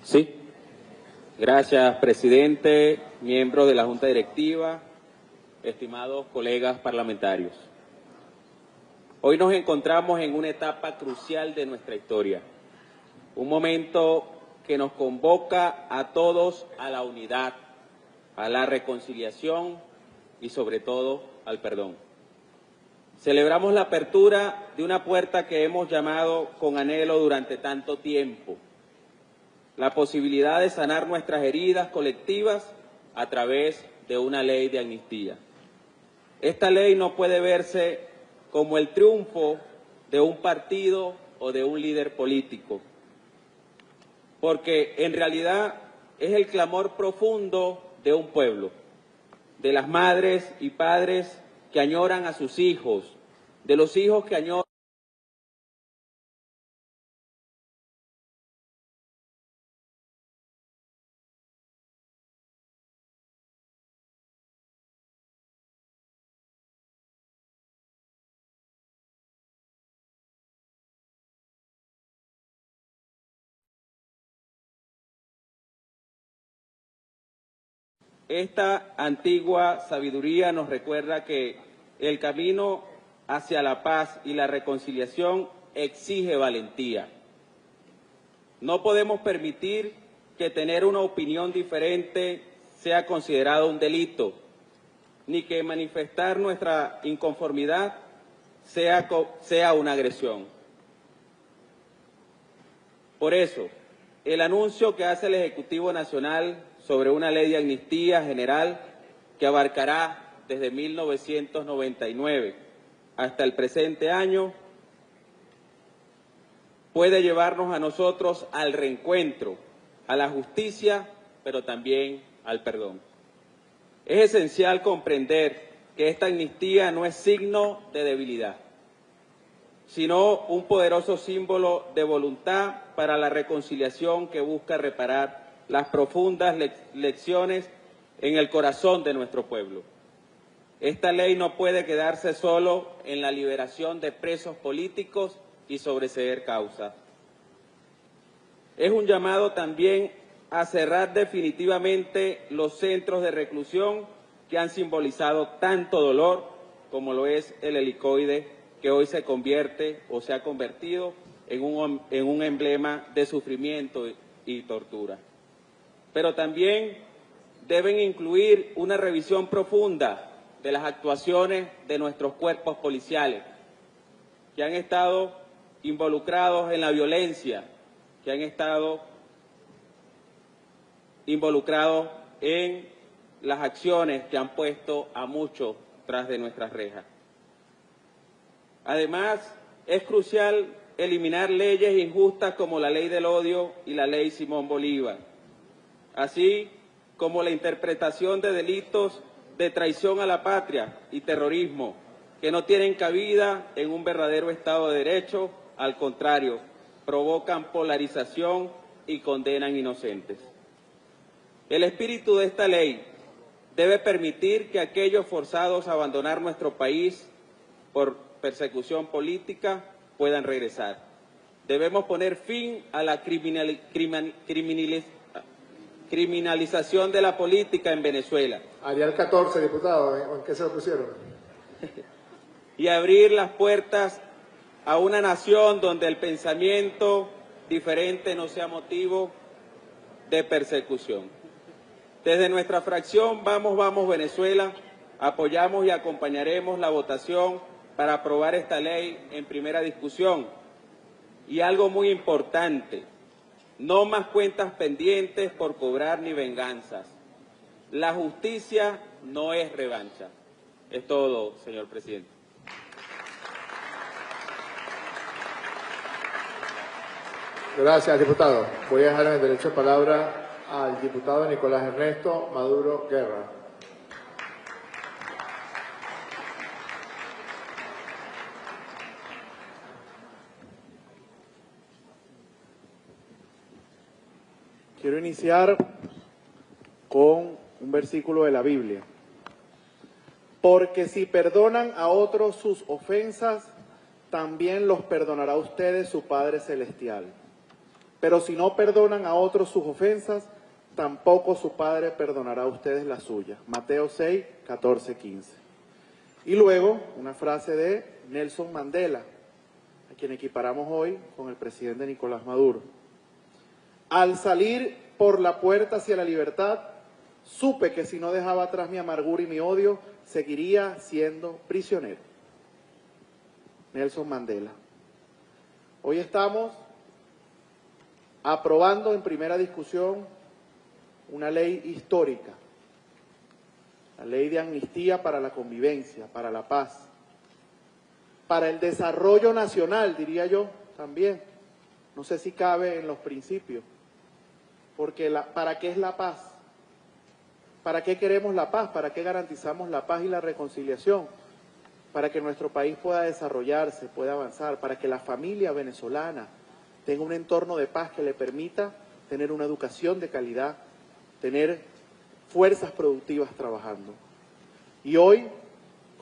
S7: Sí. Gracias, presidente, miembros de la Junta Directiva, estimados colegas parlamentarios. Hoy nos encontramos en una etapa crucial de nuestra historia, un momento que nos convoca a todos a la unidad, a la reconciliación y sobre todo al perdón. Celebramos la apertura de una puerta que hemos llamado con anhelo durante tanto tiempo, la posibilidad de sanar nuestras heridas colectivas a través de una ley de amnistía. Esta ley no puede verse como el triunfo de un partido o de un líder político, porque en realidad es el clamor profundo de un pueblo, de las madres y padres que añoran a sus hijos, de los hijos que añoran. Esta antigua sabiduría nos recuerda que el camino hacia la paz y la reconciliación exige valentía. No podemos permitir que tener una opinión diferente sea considerado un delito, ni que manifestar nuestra inconformidad sea una agresión. Por eso, el anuncio que hace el Ejecutivo Nacional sobre una ley de amnistía general que abarcará desde 1999 hasta el presente año, puede llevarnos a nosotros al reencuentro, a la justicia, pero también al perdón. Es esencial comprender que esta amnistía no es signo de debilidad, sino un poderoso símbolo de voluntad para la reconciliación que busca reparar las profundas lecciones en el corazón de nuestro pueblo. Esta ley no puede quedarse solo en la liberación de presos políticos y sobreseer causas. Es un llamado también a cerrar definitivamente los centros de reclusión que han simbolizado tanto dolor como lo es el helicoide, que hoy se convierte o se ha convertido en un emblema de sufrimiento y tortura. Pero también deben incluir una revisión profunda de las actuaciones de nuestros cuerpos policiales, que han estado involucrados en la violencia, que han estado involucrados en las acciones que han puesto a muchos tras de nuestras rejas. Además, es crucial eliminar leyes injustas como la Ley del Odio y la Ley Simón Bolívar, así como la interpretación de delitos de traición a la patria y terrorismo, que no tienen cabida en un verdadero Estado de Derecho, al contrario, provocan polarización y condenan inocentes. El espíritu de esta ley debe permitir que aquellos forzados a abandonar nuestro país por persecución política puedan regresar. Debemos poner fin a la criminalización de la política en Venezuela.
S1: Ariel 14, diputado, ¿en qué se lo pusieron?
S7: Y abrir las puertas a una nación donde el pensamiento diferente no sea motivo de persecución. Desde nuestra fracción Vamos, Vamos Venezuela, apoyamos y acompañaremos la votación para aprobar esta ley en primera discusión. Y algo muy importante, no más cuentas pendientes por cobrar ni venganzas. La justicia no es revancha. Es todo, señor presidente.
S1: Gracias, diputado. Voy a dejar el derecho de palabra al diputado Nicolás Ernesto Maduro Guerra.
S8: Quiero iniciar con un versículo de la Biblia. Porque si perdonan a otros sus ofensas, también los perdonará a ustedes su Padre Celestial. Pero si no perdonan a otros sus ofensas, tampoco su Padre perdonará a ustedes las suyas. Mateo 6, 14, 15. Y luego, una frase de Nelson Mandela, a quien equiparamos hoy con el presidente Nicolás Maduro. Al salir por la puerta hacia la libertad, supe que si no dejaba atrás mi amargura y mi odio, seguiría siendo prisionero. Nelson Mandela. Hoy estamos aprobando en primera discusión una ley histórica, la ley de amnistía para la convivencia, para la paz, para el desarrollo nacional, diría yo también. No sé si cabe en los principios, porque ¿para qué es la paz? ¿Para qué queremos la paz? ¿Para qué garantizamos la paz y la reconciliación? Para que nuestro país pueda desarrollarse, pueda avanzar, para que la familia venezolana tenga un entorno de paz que le permita tener una educación de calidad, tener fuerzas productivas trabajando. Y hoy,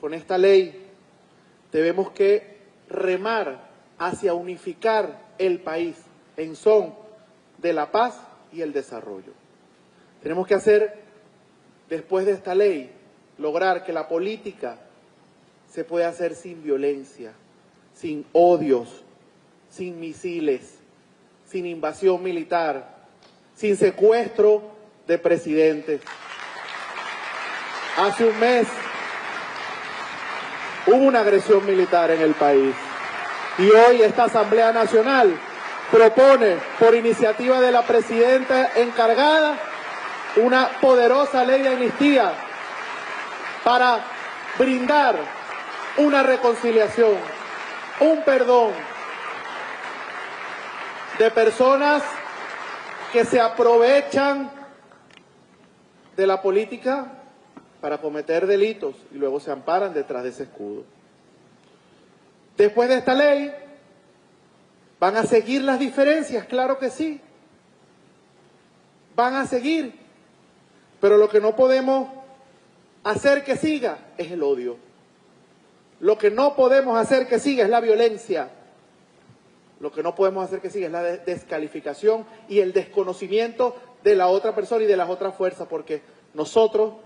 S8: con esta ley, tenemos que remar hacia unificar el país en son de la paz y el desarrollo. Tenemos que hacer, después de esta ley, lograr que la política se pueda hacer sin violencia, sin odios, sin misiles, sin invasión militar, sin secuestro de presidentes. Hace un mes hubo una agresión militar en el país y hoy esta Asamblea Nacional propone, por iniciativa de la presidenta encargada, una poderosa ley de amnistía para brindar una reconciliación, un perdón de personas que se aprovechan de la política para cometer delitos y luego se amparan detrás de ese escudo. Después de esta ley, ¿van a seguir las diferencias? Claro que sí. Van a seguir. Pero lo que no podemos hacer que siga es el odio. Lo que no podemos hacer que siga es la violencia. Lo que no podemos hacer que siga es la descalificación y el desconocimiento de la otra persona y de las otras fuerzas, porque nosotros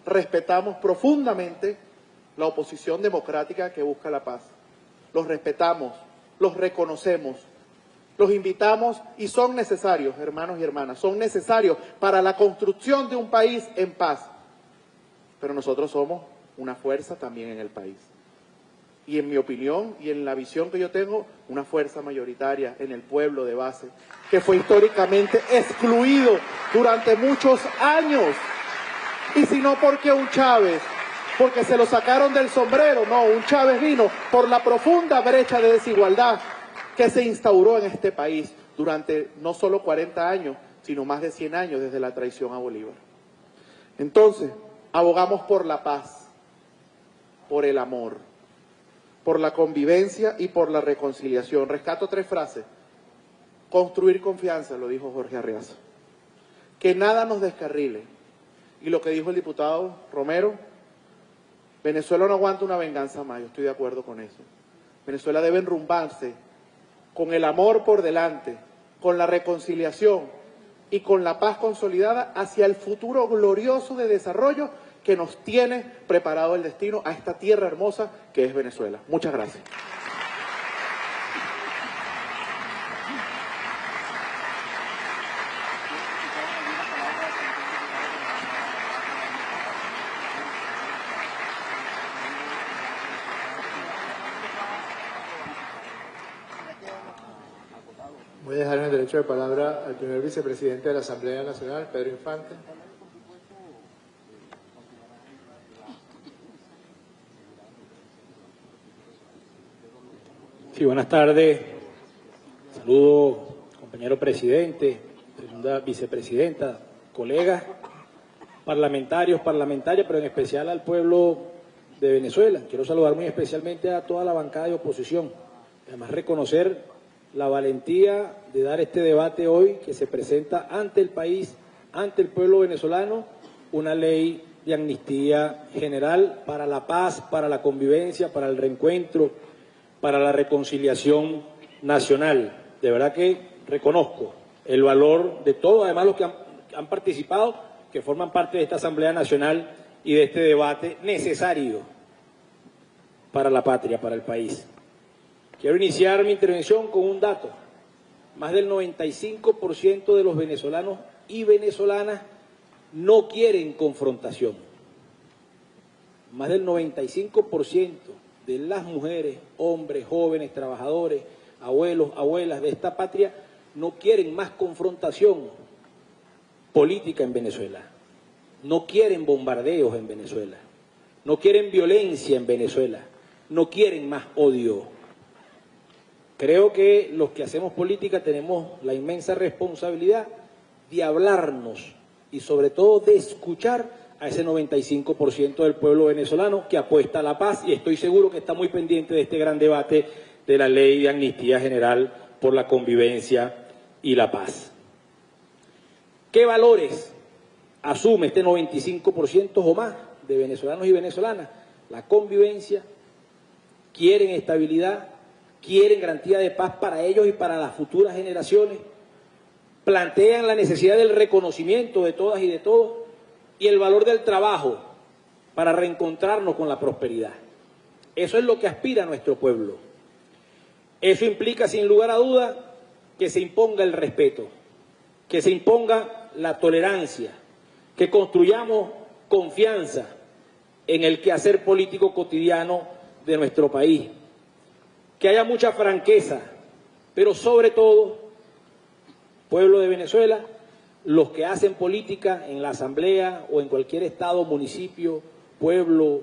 S8: respetamos profundamente la oposición democrática que busca la paz. Los respetamos, los reconocemos, los invitamos y son necesarios, hermanos y hermanas, son necesarios para la construcción de un país en paz. Pero nosotros somos una fuerza también en el país. Y en mi opinión y en la visión que yo tengo, una fuerza mayoritaria en el pueblo de base, que fue históricamente excluido durante muchos años. Y si no porque un Chávez, porque se lo sacaron del sombrero, no, un Chávez vino por la profunda brecha de desigualdad que se instauró en este país durante no solo 40 años, sino más de 100 años desde la traición a Bolívar. Entonces, abogamos por la paz, por el amor, por la convivencia y por la reconciliación. Rescato 3 frases. Construir confianza, lo dijo Jorge Arreaza. Que nada nos descarrile. Y lo que dijo el diputado Romero, Venezuela no aguanta una venganza más, yo estoy de acuerdo con eso. Venezuela debe enrumbarse con el amor por delante, con la reconciliación y con la paz consolidada hacia el futuro glorioso de desarrollo que nos tiene preparado el destino a esta tierra hermosa que es Venezuela. Muchas gracias.
S1: Voy a dejar el derecho de palabra al primer vicepresidente de la Asamblea Nacional, Pedro Infante.
S9: Sí, buenas tardes. Saludo compañero presidente, segunda vicepresidenta, colegas parlamentarios, parlamentarias, pero en especial al pueblo de Venezuela. Quiero saludar muy especialmente a toda la bancada de oposición. Además, reconocer la valentía de dar este debate hoy que se presenta ante el país, ante el pueblo venezolano, una ley de amnistía general para la paz, para la convivencia, para el reencuentro, para la reconciliación nacional. De verdad que reconozco el valor de todos, además los que han participado, que forman parte de esta Asamblea Nacional y de este debate necesario para la patria, para el país. Quiero iniciar mi intervención con un dato. Más del 95% de los venezolanos y venezolanas no quieren confrontación. Más del 95% de las mujeres, hombres, jóvenes, trabajadores, abuelos, abuelas de esta patria no quieren más confrontación política en Venezuela. No quieren bombardeos en Venezuela. No quieren violencia en Venezuela. No quieren más odio. Creo que los que hacemos política tenemos la inmensa responsabilidad de hablarnos y sobre todo de escuchar a ese 95% del pueblo venezolano que apuesta a la paz, y estoy seguro que está muy pendiente de este gran debate de la ley de amnistía general por la convivencia y la paz. ¿Qué valores asume este 95% o más de venezolanos y venezolanas? La convivencia, quieren estabilidad, quieren garantía de paz para ellos y para las futuras generaciones, plantean la necesidad del reconocimiento de todas y de todos y el valor del trabajo para reencontrarnos con la prosperidad. Eso es lo que aspira nuestro pueblo. Eso implica, sin lugar a duda, que se imponga el respeto, que se imponga la tolerancia, que construyamos confianza en el quehacer político cotidiano de nuestro país, que haya mucha franqueza, pero sobre todo, pueblo de Venezuela, los que hacen política en la asamblea o en cualquier estado, municipio, pueblo,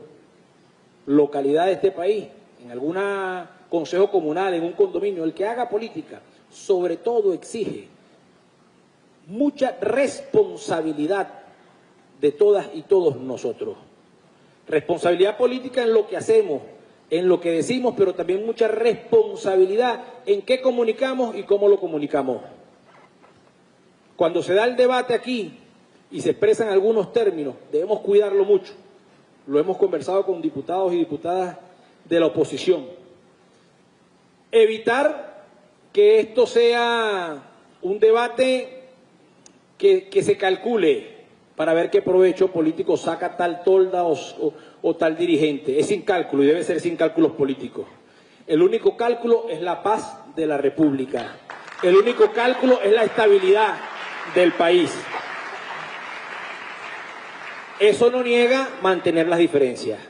S9: localidad de este país, en algún consejo comunal, en un condominio, el que haga política, sobre todo exige mucha responsabilidad de todas y todos nosotros. Responsabilidad política en lo que hacemos, en lo que decimos, pero también mucha responsabilidad en qué comunicamos y cómo lo comunicamos. Cuando se da el debate aquí y se expresan algunos términos, debemos cuidarlo mucho. Lo hemos conversado con diputados y diputadas de la oposición. Evitar que esto sea un debate que se calcule para ver qué provecho político saca tal tolda o tal dirigente. Es sin cálculo y debe ser sin cálculos políticos. El único cálculo es la paz de la República. El único cálculo es la estabilidad del país. Eso no niega mantener las diferencias.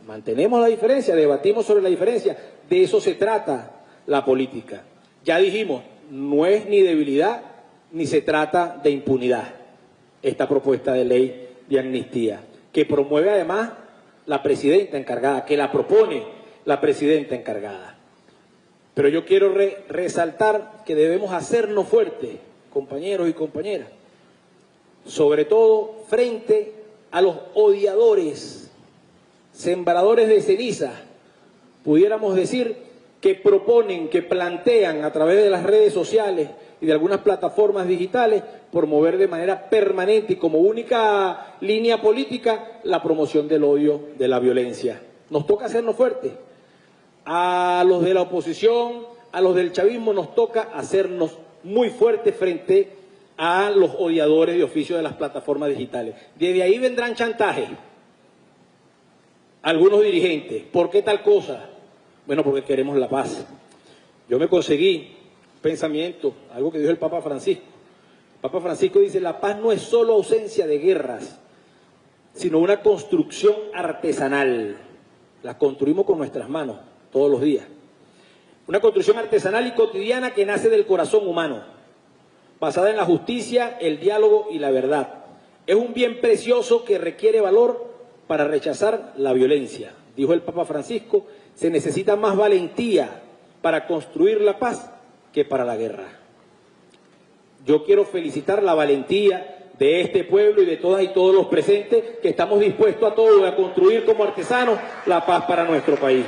S9: Mantenemos la diferencia, debatimos sobre la diferencia. De eso se trata la política. Ya dijimos, no es ni debilidad ni se trata de impunidad esta propuesta de ley de amnistía, que promueve además la presidenta encargada, que la propone la presidenta encargada. Pero yo quiero resaltar que debemos hacernos fuertes, compañeros y compañeras, sobre todo frente a los odiadores, sembradores de ceniza, pudiéramos decir, que proponen, que plantean a través de las redes sociales y de algunas plataformas digitales promover de manera permanente y como única línea política la promoción del odio, de la violencia. Nos toca hacernos fuertes. A los de la oposición, a los del chavismo nos toca hacernos muy fuertes frente a los odiadores de oficio de las plataformas digitales. Desde ahí vendrán chantajes. Algunos dirigentes, ¿por qué tal cosa? Bueno, porque queremos la paz. Yo me conseguí un pensamiento, algo que dijo el Papa Francisco. El Papa Francisco dice, la paz no es solo ausencia de guerras, sino una construcción artesanal. La construimos con nuestras manos todos los días. Una construcción artesanal y cotidiana que nace del corazón humano, basada en la justicia, el diálogo y la verdad. Es un bien precioso que requiere valor para rechazar la violencia. Dijo el Papa Francisco, se necesita más valentía para construir la paz que para la guerra. Yo quiero felicitar la valentía de este pueblo y de todas y todos los presentes, que estamos dispuestos a todo, a construir como artesanos la paz para nuestro país.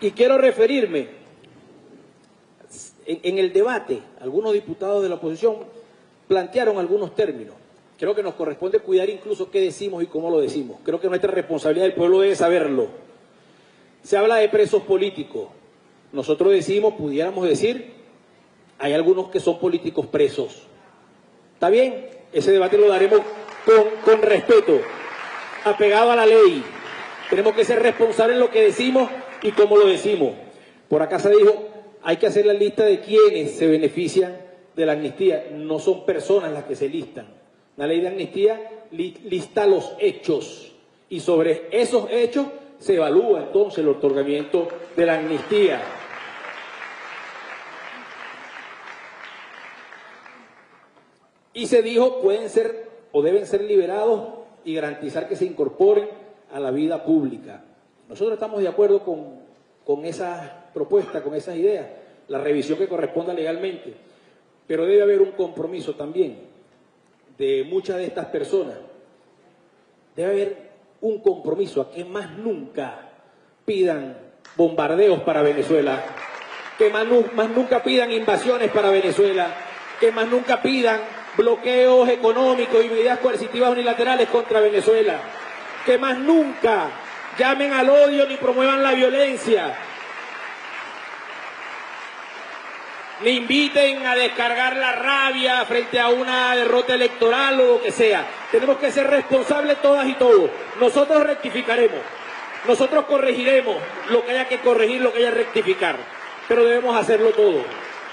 S9: Y quiero referirme, en el debate, algunos diputados de la oposición plantearon algunos términos. Creo que nos corresponde cuidar incluso qué decimos y cómo lo decimos. Creo que nuestra responsabilidad del pueblo debe saberlo. Se habla de presos políticos. Nosotros decimos, pudiéramos decir, hay algunos que son políticos presos. ¿Está bien? Ese debate lo daremos con respeto, apegado a la ley. Tenemos que ser responsables en lo que decimos y cómo lo decimos. Por acá se dijo, hay que hacer la lista de quienes se benefician de la amnistía. No son personas las que se listan. La ley de amnistía lista los hechos y sobre esos hechos se evalúa entonces el otorgamiento de la amnistía. Y se dijo, pueden ser o deben ser liberados y garantizar que se incorporen a la vida pública. Nosotros estamos de acuerdo con esas propuestas, con esas ideas, la revisión que corresponda legalmente, pero debe haber un compromiso también de muchas de estas personas. Debe haber un compromiso a que más nunca pidan bombardeos para Venezuela, que más nunca pidan invasiones para Venezuela, que más nunca pidan bloqueos económicos y medidas coercitivas unilaterales contra Venezuela, que más nunca llamen al odio ni promuevan la violencia, ni inviten a descargar la rabia frente a una derrota electoral o lo que sea. Tenemos que ser responsables todas y todos. Nosotros rectificaremos, nosotros corregiremos lo que haya que corregir, lo que haya que rectificar, pero debemos hacerlo todo.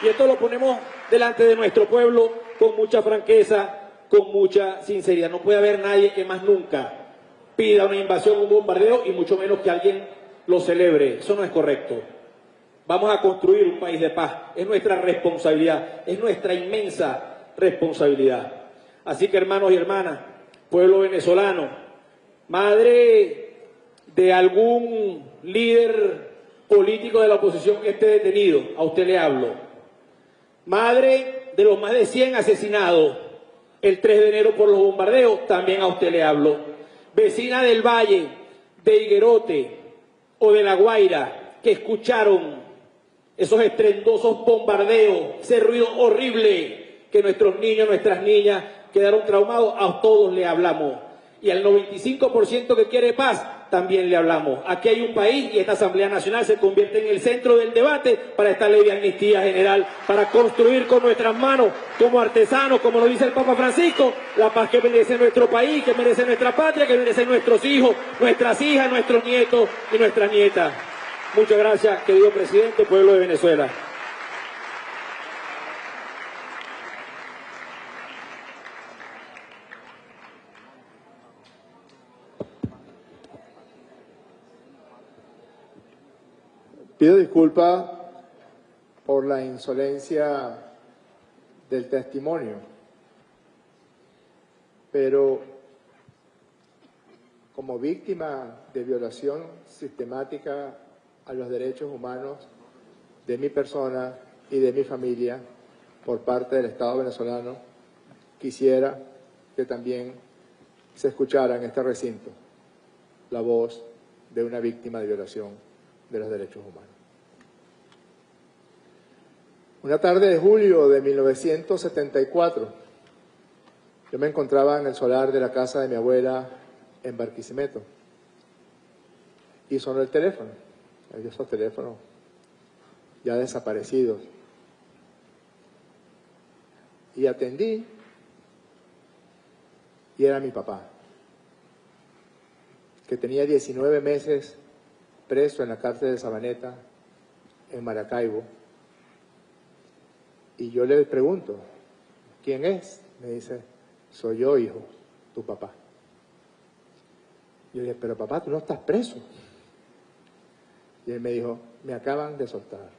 S9: Y esto lo ponemos delante de nuestro pueblo con mucha franqueza, con mucha sinceridad. No puede haber nadie que más nunca pida una invasión, un bombardeo, y mucho menos que alguien lo celebre. Eso no es correcto. Vamos a construir un país de paz. Es nuestra responsabilidad, es nuestra inmensa responsabilidad. Así que, hermanos y hermanas, pueblo venezolano, madre de algún líder político de la oposición que esté detenido, a usted le hablo. Madre de los más de 100 asesinados el 3 de enero por los bombardeos, también a usted le hablo. Vecina del Valle, de Higuerote o de La Guaira, que escucharon esos estruendosos bombardeos, ese ruido horrible, que nuestros niños, nuestras niñas quedaron traumados, a todos le hablamos. Y al 95% que quiere paz, también le hablamos. Aquí hay un país y esta Asamblea Nacional se convierte en el centro del debate para esta ley de amnistía general, para construir con nuestras manos, como artesanos, como lo dice el Papa Francisco, la paz que merece nuestro país, que merece nuestra patria, que merecen nuestros hijos, nuestras hijas, nuestros nietos y nuestras nietas. Muchas gracias, querido presidente, pueblo de Venezuela.
S1: Pido disculpas por la insolencia del testimonio, pero como víctima de violación sistemática a los derechos humanos de mi persona y de mi familia por parte del Estado venezolano, quisiera que también se escuchara en este recinto la voz de una víctima de violación de los derechos humanos. Una tarde de julio de 1974, yo me encontraba en el solar de la casa de mi abuela en Barquisimeto y sonó el teléfono. Esos teléfonos ya desaparecidos. Y atendí y era mi papá, que tenía 19 meses preso en la cárcel de Sabaneta, en Maracaibo. Y yo le pregunto, ¿quién es? Me dice, soy yo, hijo, tu papá. Yo le dije, pero papá, tú no estás preso. Y él me dijo, me acaban de soltar.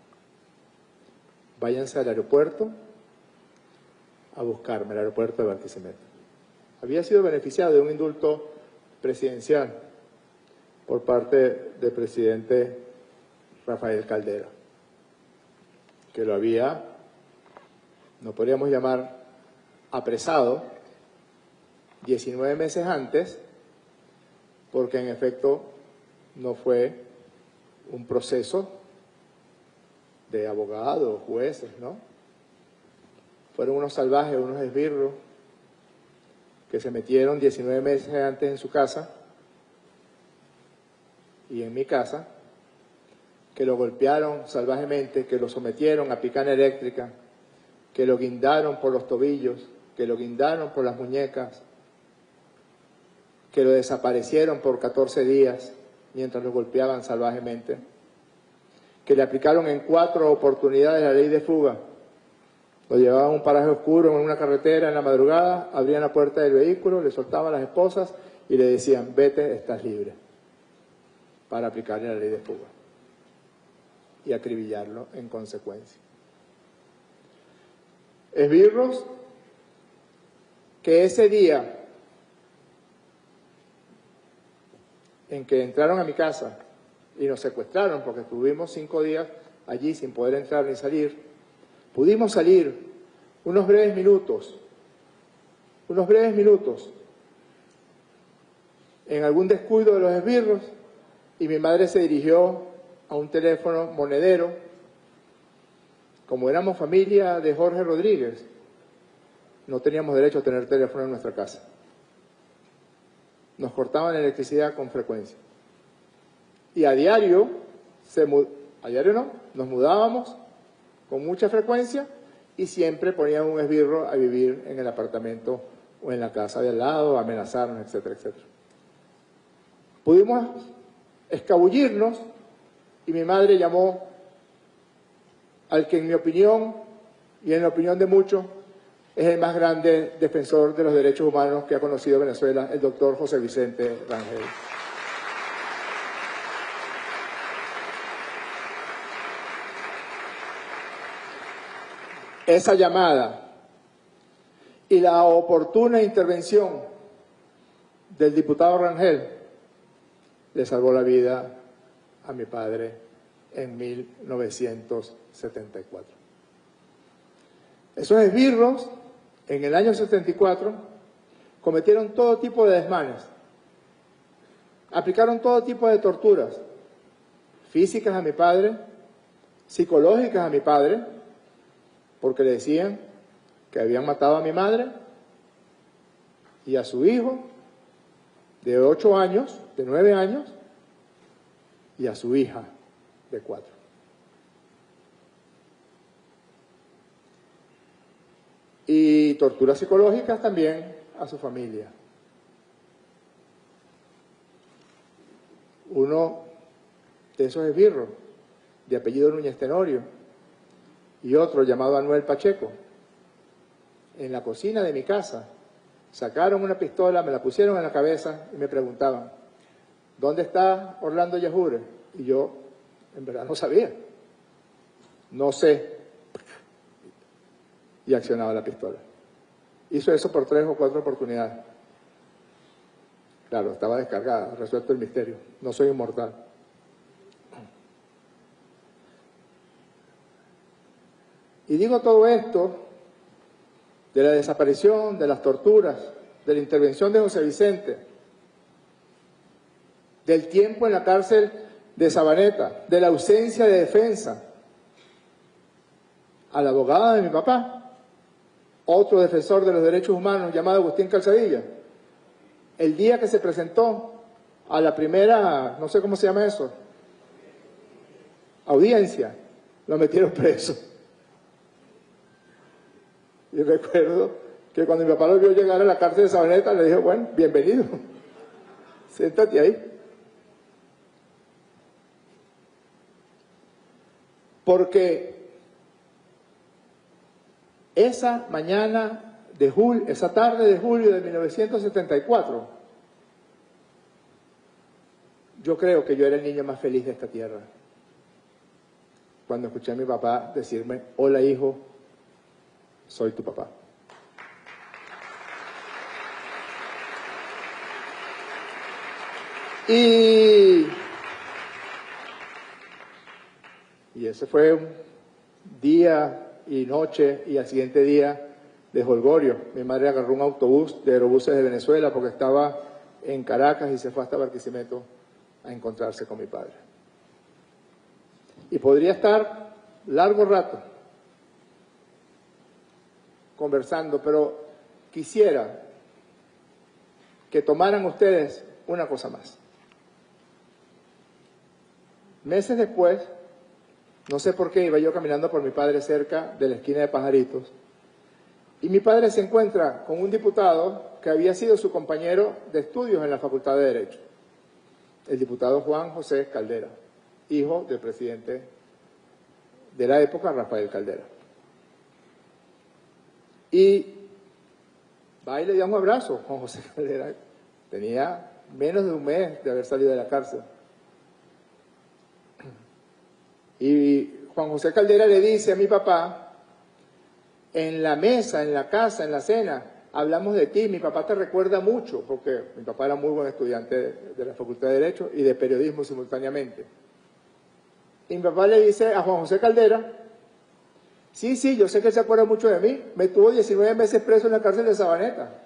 S1: Váyanse al aeropuerto a buscarme, al aeropuerto de Barquisimeto. Había sido beneficiado de un indulto presidencial por parte del presidente Rafael Caldera. que lo había, no podríamos llamar apresado, 19 meses antes, porque en efecto no fue un proceso de abogados, jueces, ¿no? Fueron unos salvajes, unos esbirros, que se metieron 19 meses antes en su casa y en mi casa, que lo golpearon salvajemente, que lo sometieron a picana eléctrica, que lo guindaron por los tobillos, que lo guindaron por las muñecas, que lo desaparecieron por 14 días mientras lo golpeaban salvajemente, que le aplicaron en 4 oportunidades la ley de fuga. Lo llevaban a un paraje oscuro en una carretera en la madrugada, abrían la puerta del vehículo, le soltaban a las esposas y le decían, vete, estás libre, para aplicarle la ley de fuga y acribillarlo en consecuencia. Esbirros que ese día en que entraron a mi casa y nos secuestraron, porque estuvimos 5 días allí sin poder entrar ni salir, pudimos salir unos breves minutos, en algún descuido de los esbirros, y mi madre se dirigió a un teléfono monedero. Como éramos familia de Jorge Rodríguez, no teníamos derecho a tener teléfono en nuestra casa. Nos cortaban la electricidad con frecuencia. Y a diario, nos mudábamos con mucha frecuencia y siempre ponían un esbirro a vivir en el apartamento o en la casa de al lado, a amenazarnos, etcétera, etcétera. Pudimos escabullirnos y mi madre llamó al que en mi opinión y en la opinión de muchos es el más grande defensor de los derechos humanos que ha conocido Venezuela, el doctor José Vicente Rangel. Esa llamada y la oportuna intervención del diputado Rangel le salvó la vida a mi padre en 1974. Esos esbirros, en el año 74, cometieron todo tipo de desmanes, aplicaron todo tipo de torturas, físicas a mi padre, psicológicas a mi padre, porque le decían que habían matado a mi madre y a su hijo de 8 años, de 9 años, y a su hija de 4. Y torturas psicológicas también a su familia. Uno de esos esbirros, de apellido Núñez Tenorio, y otro llamado Anuel Pacheco, en la cocina de mi casa, sacaron una pistola, me la pusieron en la cabeza y me preguntaban, ¿dónde está Orlando Yajure? Y yo, en verdad, no sabía. No sé. Y accionaba la pistola. Hizo eso por 3 o 4 oportunidades. Claro, estaba descargada, resuelto el misterio. No soy inmortal. Y digo todo esto de la desaparición, de las torturas, de la intervención de José Vicente, del tiempo en la cárcel de Sabaneta, de la ausencia de defensa, a la abogada de mi papá, otro defensor de los derechos humanos llamado Agustín Calzadilla. El día que se presentó a la primera, no sé cómo se llama eso, audiencia, lo metieron preso. Y recuerdo que cuando mi papá lo vio llegar a la cárcel de Sabaneta, le dijo, bueno, bienvenido, siéntate ahí. Porque esa mañana de julio, esa tarde de julio de 1974, yo creo que yo era el niño más feliz de esta tierra. Cuando escuché a mi papá decirme, hola hijo, soy tu papá. Y ese fue un día y noche, y al siguiente día de jolgorio. Mi madre agarró un autobús de Aerobuses de Venezuela porque estaba en Caracas y se fue hasta Barquisimeto a encontrarse con mi padre. Y podría estar largo rato conversando, pero quisiera que tomaran ustedes una cosa más. Meses después, no sé por qué, iba yo caminando por mi padre cerca de la esquina de Pajaritos, y mi padre se encuentra con un diputado que había sido su compañero de estudios en la Facultad de Derecho, el diputado Juan José Caldera, hijo del presidente de la época, Rafael Caldera. Y va y le da un abrazo. Juan José Caldera tenía menos de un mes de haber salido de la cárcel. Y Juan José Caldera le dice a mi papá, en la mesa, en la casa, en la cena, hablamos de ti, mi papá te recuerda mucho, porque mi papá era muy buen estudiante de la Facultad de Derecho y de Periodismo simultáneamente. Y mi papá le dice a Juan José Caldera, sí, yo sé que él se acuerda mucho de mí, me tuvo 19 meses preso en la cárcel de Sabaneta.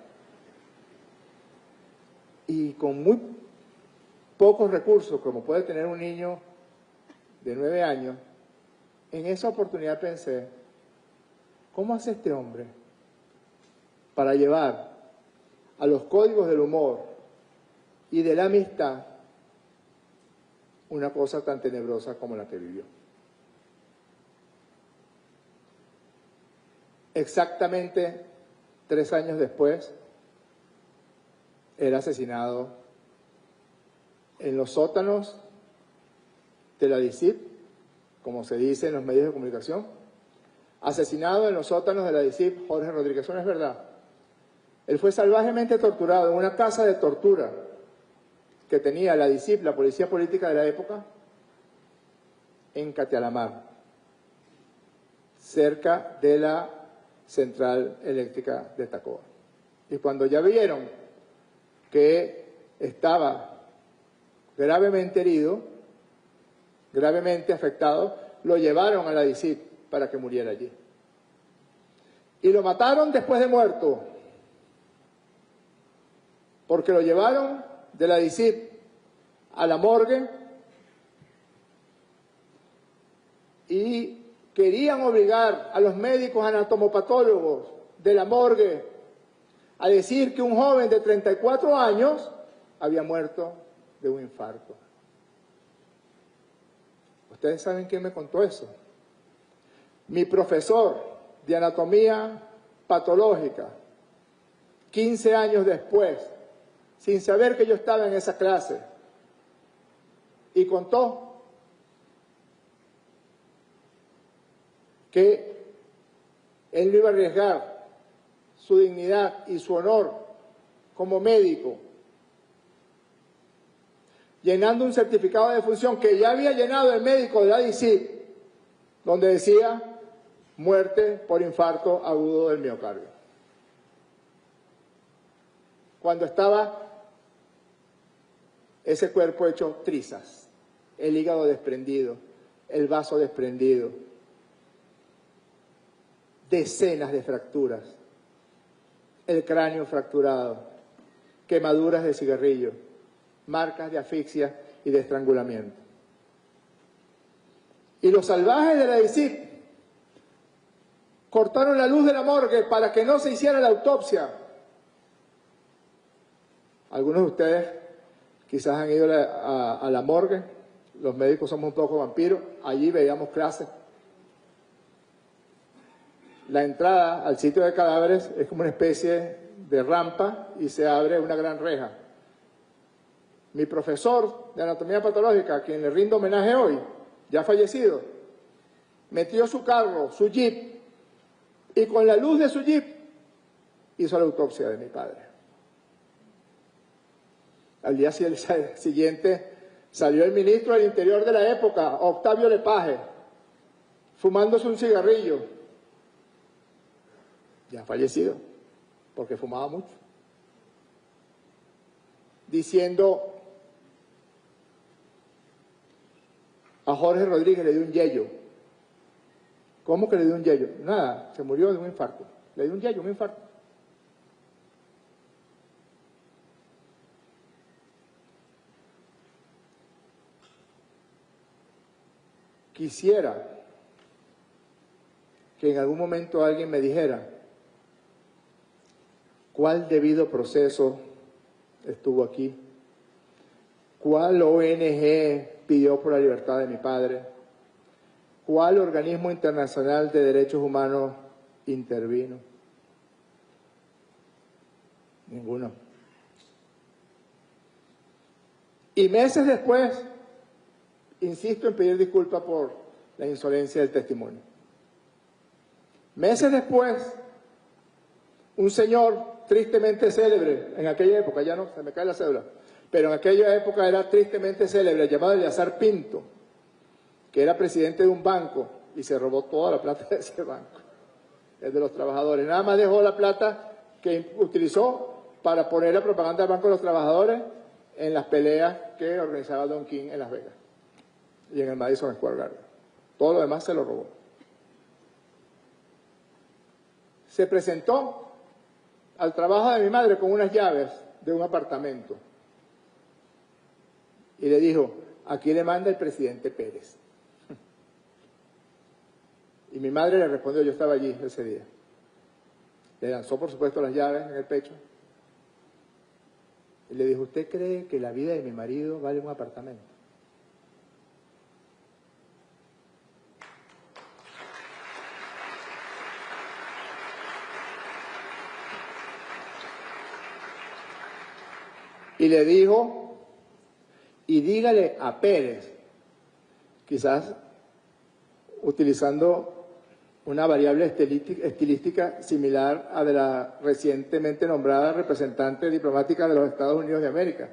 S1: Y con muy pocos recursos, como puede tener un niño de 9 años, en esa oportunidad pensé, ¿cómo hace este hombre para llevar a los códigos del humor y de la amistad una cosa tan tenebrosa como la que vivió? Exactamente 3 años después, era asesinado en los sótanos de la DICIP, como se dice en los medios de comunicación, asesinado en los sótanos de la DICIP Jorge Rodríguez. Eso no es verdad. Él fue salvajemente torturado en una casa de tortura que tenía la DICIP, la policía política de la época, en Catialamar, cerca de la central eléctrica de Tacoa. Y cuando ya vieron que estaba gravemente herido, gravemente afectado, lo llevaron a la DICIP para que muriera allí. Y lo mataron después de muerto, porque lo llevaron de la DICIP a la morgue y querían obligar a los médicos anatomopatólogos de la morgue a decir que un joven de 34 años había muerto de un infarto. ¿Ustedes saben quién me contó eso? Mi profesor de anatomía patológica, 15 años después, sin saber que yo estaba en esa clase, y contó que él no iba a arriesgar su dignidad y su honor como médico, llenando un certificado de defunción que ya había llenado el médico de la DICIP, donde decía muerte por infarto agudo del miocardio. Cuando estaba ese cuerpo hecho trizas, el hígado desprendido, el vaso desprendido, decenas de fracturas, el cráneo fracturado, quemaduras de cigarrillo, marcas de asfixia y de estrangulamiento. Y los salvajes de la DICIP cortaron la luz de la morgue para que no se hiciera la autopsia. Algunos de ustedes quizás han ido a la morgue, los médicos somos un poco vampiros, allí veíamos clases. La entrada al sitio de cadáveres es como una especie de rampa y se abre una gran reja. Mi profesor de anatomía patológica, a quien le rindo homenaje hoy, ya fallecido, metió su carro, su jeep, y con la luz de su jeep hizo la autopsia de mi padre. Al día siguiente salió el ministro del Interior de la época, Octavio Lepage, fumándose un cigarrillo, ya fallecido, porque fumaba mucho, diciendo: a Jorge Rodríguez le dio un yello ¿Cómo que le dio un yello? Nada, se murió de un infarto. Le dio un yello, un infarto. Quisiera que en algún momento alguien me dijera cuál debido proceso estuvo aquí, cuál ONG pidió por la libertad de mi padre, cuál organismo internacional de derechos humanos intervino. Ninguno. Y meses después, insisto en pedir disculpas por la insolencia del testimonio. Meses después, un señor tristemente célebre, en aquella época, ya no, se me cae la cédula, pero en aquella época era tristemente célebre, llamado Eleazar Pinto, que era presidente de un banco y se robó toda la plata de ese banco, el de los trabajadores. Nada más dejó la plata que utilizó para poner la propaganda del Banco de los Trabajadores en las peleas que organizaba Don King en Las Vegas y en el Madison Square Garden. Todo lo demás se lo robó. Se presentó al trabajo de mi madre con unas llaves de un apartamento y le dijo, aquí le manda el presidente Pérez. Y mi madre le respondió, yo estaba allí ese día. Le lanzó, por supuesto, las llaves en el pecho y le dijo, ¿usted cree que la vida de mi marido vale un apartamento? Y le dijo, y dígale a Pérez, quizás utilizando una variable estilística similar a de la recientemente nombrada representante diplomática de los Estados Unidos de América.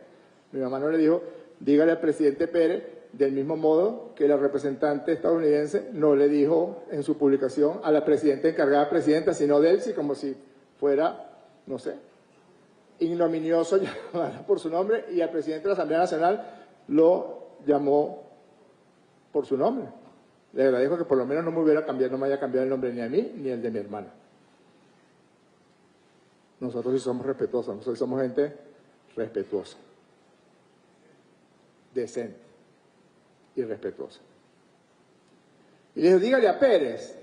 S1: Mi mamá no le dijo, dígale al presidente Pérez, del mismo modo que la representante estadounidense no le dijo en su publicación a la presidenta encargada presidenta, sino Delcy, como si fuera, no sé, ignominioso llamarla por su nombre, y al presidente de la Asamblea Nacional lo llamó por su nombre. Le agradezco que por lo menos no me haya cambiado el nombre ni a mí ni el de mi hermana. Nosotros sí somos respetuosos, nosotros somos gente respetuosa, decente y respetuosa. Y le digo, dígale a Pérez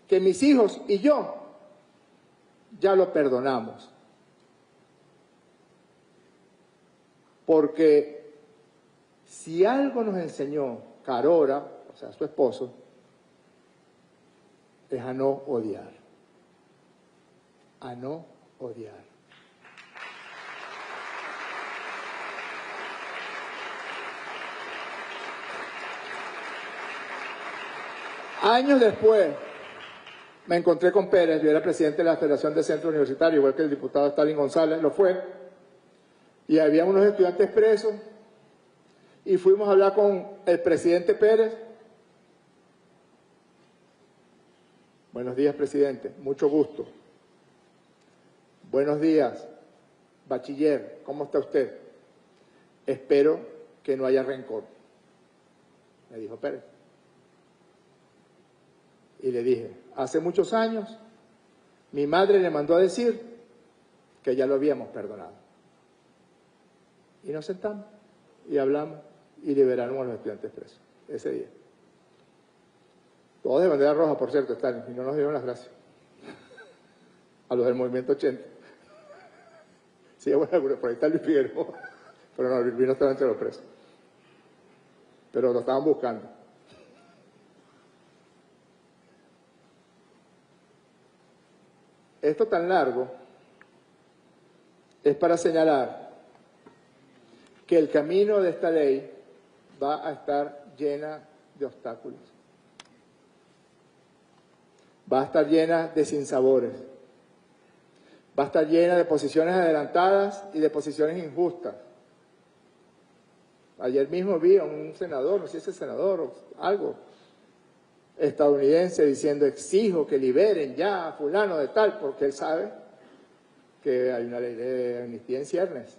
S1: que mis hijos y yo ya lo perdonamos. Porque si algo nos enseñó Carora, o sea, su esposo, es a no odiar. A no odiar. Años después, me encontré con Pérez, yo era presidente de la Federación de Centros Universitarios, igual que el diputado Stalin González lo fue, y había unos estudiantes presos, y fuimos a hablar con el presidente Pérez. Buenos días, presidente, mucho gusto. Buenos días, bachiller, ¿cómo está usted? Espero que no haya rencor, me dijo Pérez. Y le dije, hace muchos años, mi madre le mandó a decir que ya lo habíamos perdonado. Y nos sentamos y hablamos y liberaron a los estudiantes presos ese día. Todos de bandera roja, por cierto, están, y no nos dieron las gracias. A los del Movimiento 80. Sí, bueno, por ahí está Luis Figueroa. Pero no, Luis no estaba entre los presos. Pero lo estaban buscando. Esto tan largo es para señalar que el camino de esta ley va a estar llena de obstáculos. Va a estar llena de sinsabores. Va a estar llena de posiciones adelantadas y de posiciones injustas. Ayer mismo vi a un senador, no sé si es senador o algo, estadounidense diciendo, exijo que liberen ya a fulano de tal, porque él sabe que hay una ley de amnistía en ciernes.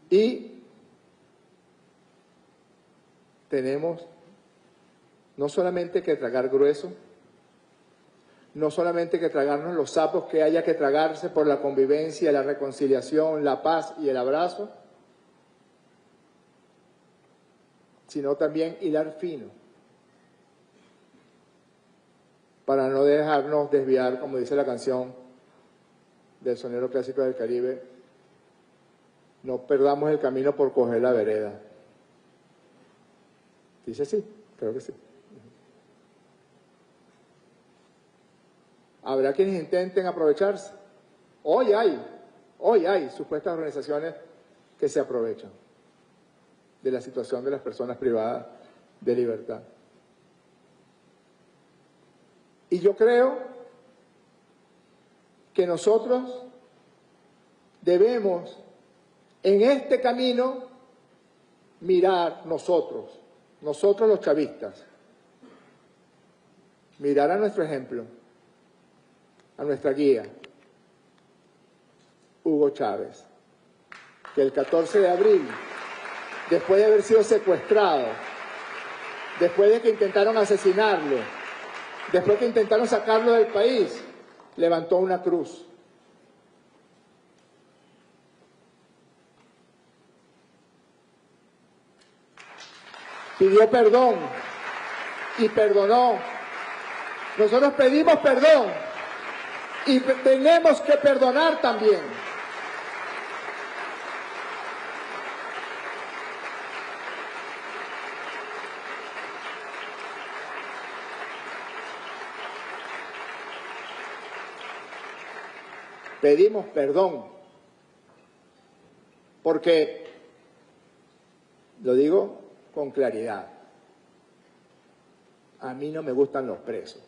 S1: Y tenemos no solamente que tragar grueso, no solamente que tragarnos los sapos que haya que tragarse por la convivencia, la reconciliación, la paz y el abrazo, sino también hilar fino para no dejarnos desviar, como dice la canción del sonero clásico del Caribe, no perdamos el camino por coger la vereda. Dice así, creo que sí. Habrá quienes intenten aprovecharse. Hoy hay supuestas organizaciones que se aprovechan de la situación de las personas privadas de libertad. Y yo creo que nosotros debemos en este camino mirar nosotros los chavistas, mirar a nuestro ejemplo, a nuestra guía, Hugo Chávez, que el 14 de abril, después de haber sido secuestrado, después de que intentaron asesinarlo, después que intentaron sacarlo del país, levantó una cruz. Pidió perdón y perdonó. Nosotros pedimos perdón y tenemos que perdonar también. Pedimos perdón, porque, lo digo con claridad, a mí no me gustan los presos.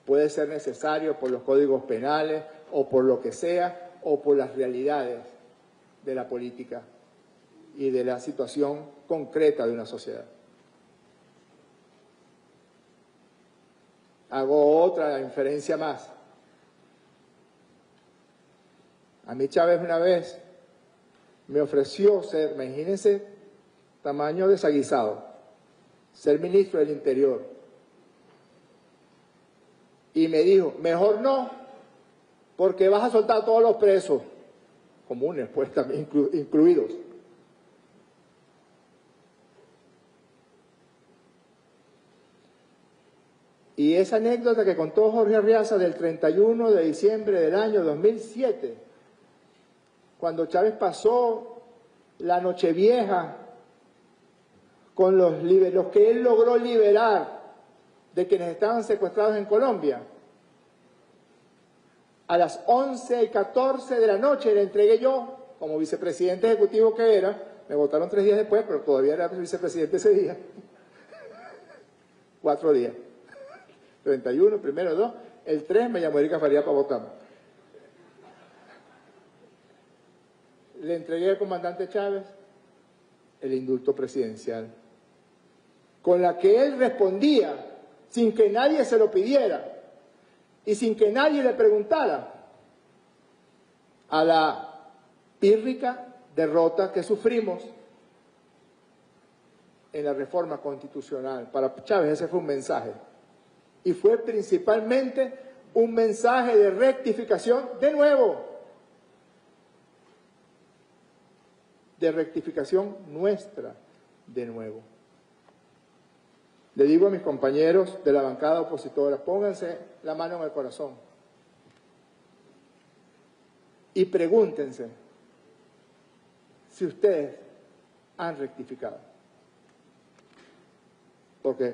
S1: Puede ser necesario por los códigos penales o por lo que sea, o por las realidades de la política y de la situación concreta de una sociedad. Hago otra inferencia más. A mí Chávez una vez me ofreció ser, imagínense, tamaño desaguisado, ser ministro del Interior. Y me dijo, mejor no, porque vas a soltar a todos los presos, comunes pues también incluidos. Y esa anécdota que contó Jorge Arriaza del 31 de diciembre del año 2007, cuando Chávez pasó la Nochevieja con los que él logró liberar de quienes estaban secuestrados en Colombia, a las 11:14 de la noche le entregué yo, como vicepresidente ejecutivo que era, me votaron 3 días después, pero todavía era vicepresidente ese día, 4 días, 31, primero 2, el 3 me llamó Erika Faría para votarme. Le entregué al comandante Chávez el indulto presidencial, con la que él respondía sin que nadie se lo pidiera y sin que nadie le preguntara a la pírrica derrota que sufrimos en la reforma constitucional. Para Chávez ese fue un mensaje, y fue principalmente un mensaje de rectificación, de nuevo, de rectificación nuestra, de nuevo. Le digo a mis compañeros de la bancada opositora, pónganse la mano en el corazón y pregúntense si ustedes han rectificado, porque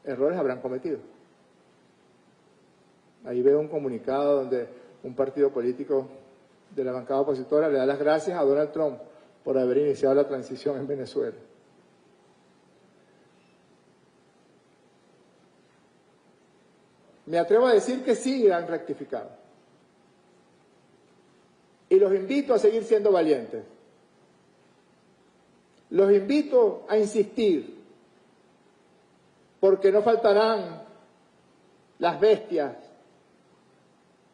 S1: errores habrán cometido. Ahí veo un comunicado donde un partido político de la bancada opositora le da las gracias a Donald Trump por haber iniciado la transición en Venezuela. Me atrevo a decir que sí han rectificado. Y los invito a seguir siendo valientes. Los invito a insistir, porque no faltarán las bestias,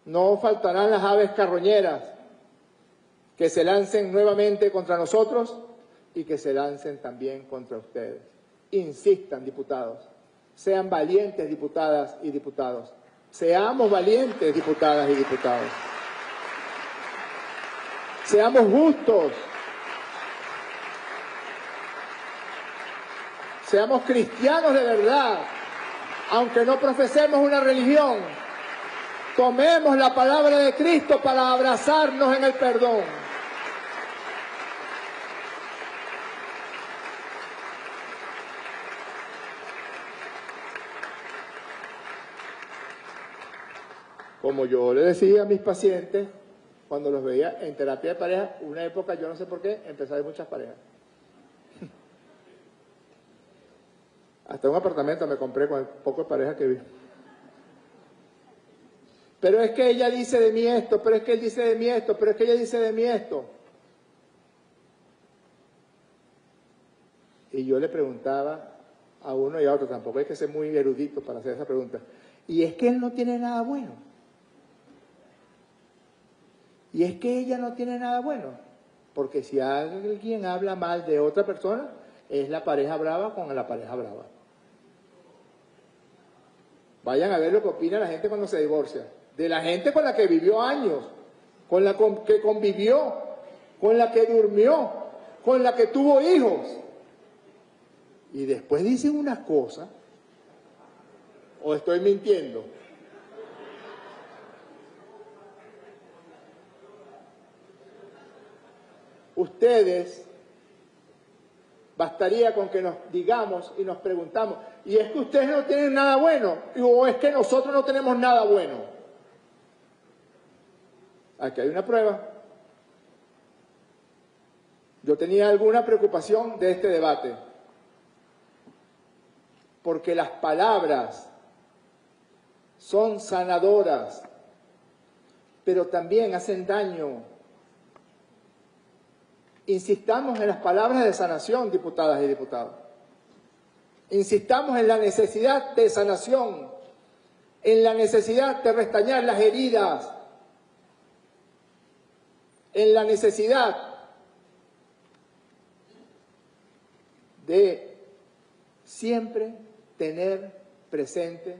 S1: no faltarán las aves carroñeras que se lancen nuevamente contra nosotros y que se lancen también contra ustedes. Insistan, diputados. Sean valientes, diputadas y diputados. Seamos valientes, diputadas y diputados. Seamos justos. Seamos cristianos de verdad, aunque no profesemos una religión. Tomemos la palabra de Cristo para abrazarnos en el perdón. Como yo le decía a mis pacientes, cuando los veía en terapia de pareja, una época, yo no sé por qué, empecé a ver muchas parejas. Hasta un apartamento me compré con el poco de pareja que vi. Pero es que ella dice de mí esto, pero es que él dice de mí esto, pero es que ella dice de mí esto. Y yo le preguntaba a uno y a otro, tampoco hay que ser muy erudito para hacer esa pregunta. Y es que él no tiene nada bueno. Y es que ella no tiene nada bueno. Porque si alguien habla mal de otra persona, es la pareja brava con la pareja brava. Vayan a ver lo que opina la gente cuando se divorcia. De la gente con la que vivió años, con la que convivió, con la que durmió, con la que tuvo hijos. Y después dicen una cosa, o estoy mintiendo. Ustedes, bastaría con que nos digamos y nos preguntamos, ¿y es que ustedes no tienen nada bueno? ¿O es que nosotros no tenemos nada bueno? Aquí hay una prueba. Yo tenía alguna preocupación de este debate, porque las palabras son sanadoras, pero también hacen daño. Insistamos en las palabras de sanación, diputadas y diputados. Insistamos en la necesidad de sanación, en la necesidad de restañar las heridas, en la necesidad de siempre tener presente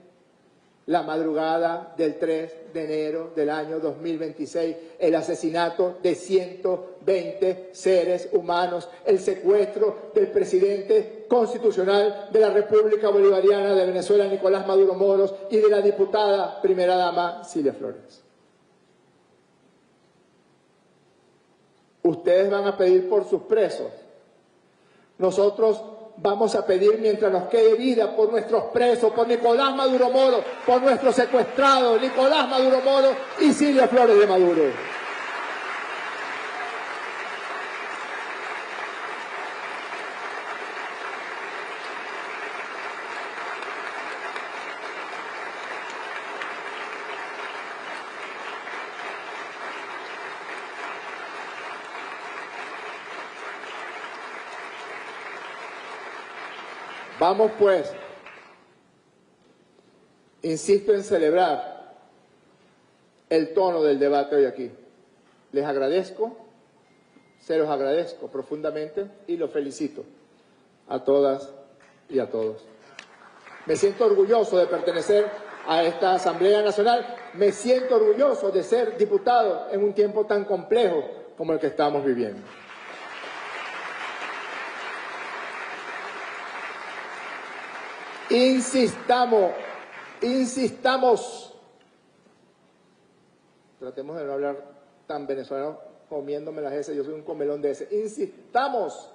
S1: la madrugada del 3 de enero del año 2026, el asesinato de 120 seres humanos, el secuestro del presidente constitucional de la República Bolivariana de Venezuela, Nicolás Maduro Moros, y de la diputada primera dama Cilia Flores. Ustedes van a pedir por sus presos. Nosotros vamos a pedir, mientras nos quede vida, por nuestros presos, por Nicolás Maduro Moros, por nuestros secuestrados, Nicolás Maduro Moros y Cilia Flores de Maduro. Vamos pues, insisto en celebrar el tono del debate hoy aquí. Les agradezco, se los agradezco profundamente y los felicito a todas y a todos. Me siento orgulloso de pertenecer a esta Asamblea Nacional, me siento orgulloso de ser diputado en un tiempo tan complejo como el que estamos viviendo. Insistamos, tratemos de no hablar tan venezolano comiéndome las S, yo soy un comelón de S, insistamos,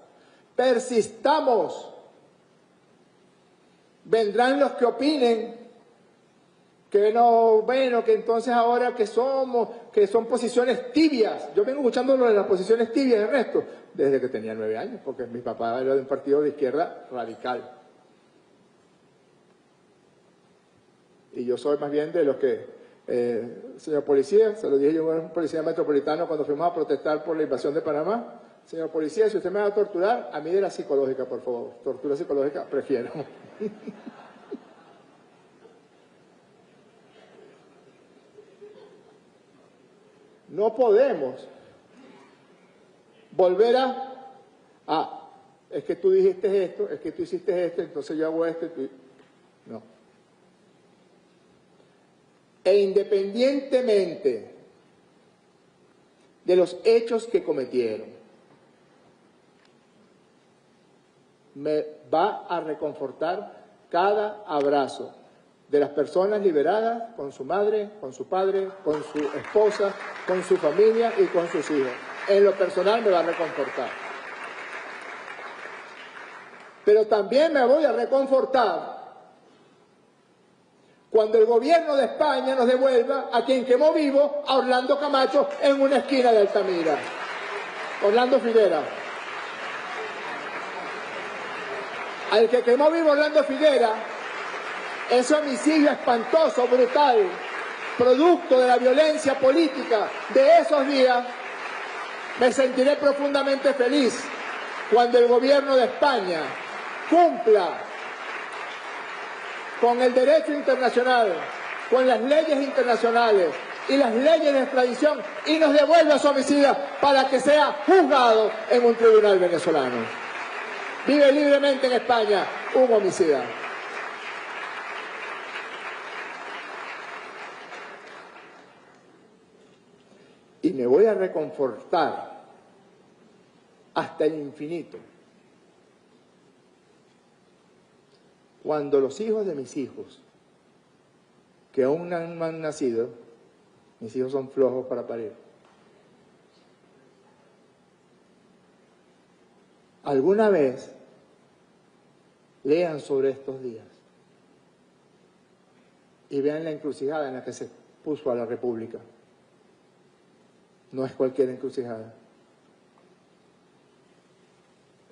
S1: persistamos, vendrán los que opinen que no, bueno, que entonces ahora que son posiciones tibias, yo vengo escuchando lo de las posiciones tibias del resto, desde que tenía 9 años, porque mi papá era de un partido de izquierda radical. Y yo soy más bien de los que, señor policía, se lo dije yo a un policía metropolitano cuando fuimos a protestar por la invasión de Panamá, señor policía, si usted me va a torturar, a mí de la psicológica, por favor, tortura psicológica prefiero. No podemos volver a es que tú dijiste esto, es que tú hiciste esto, entonces yo hago esto y tú... No. E independientemente de los hechos que cometieron, me va a reconfortar cada abrazo de las personas liberadas con su madre, con su padre, con su esposa, con su familia y con sus hijos. En lo personal me va a reconfortar. Pero también me voy a reconfortar cuando el gobierno de España nos devuelva a quien quemó vivo a Orlando Camacho en una esquina de Altamira. Orlando Figuera. Al que quemó vivo Orlando Figuera, ese homicidio espantoso, brutal, producto de la violencia política de esos días, me sentiré profundamente feliz cuando el gobierno de España cumpla con el derecho internacional, con las leyes internacionales y las leyes de extradición y nos devuelva a su homicida para que sea juzgado en un tribunal venezolano. Vive libremente en España un homicida. Y me voy a reconfortar hasta el infinito cuando los hijos de mis hijos, que aún no han nacido, mis hijos son flojos para parir, alguna vez lean sobre estos días y vean la encrucijada en la que se puso a la República. No es cualquier encrucijada.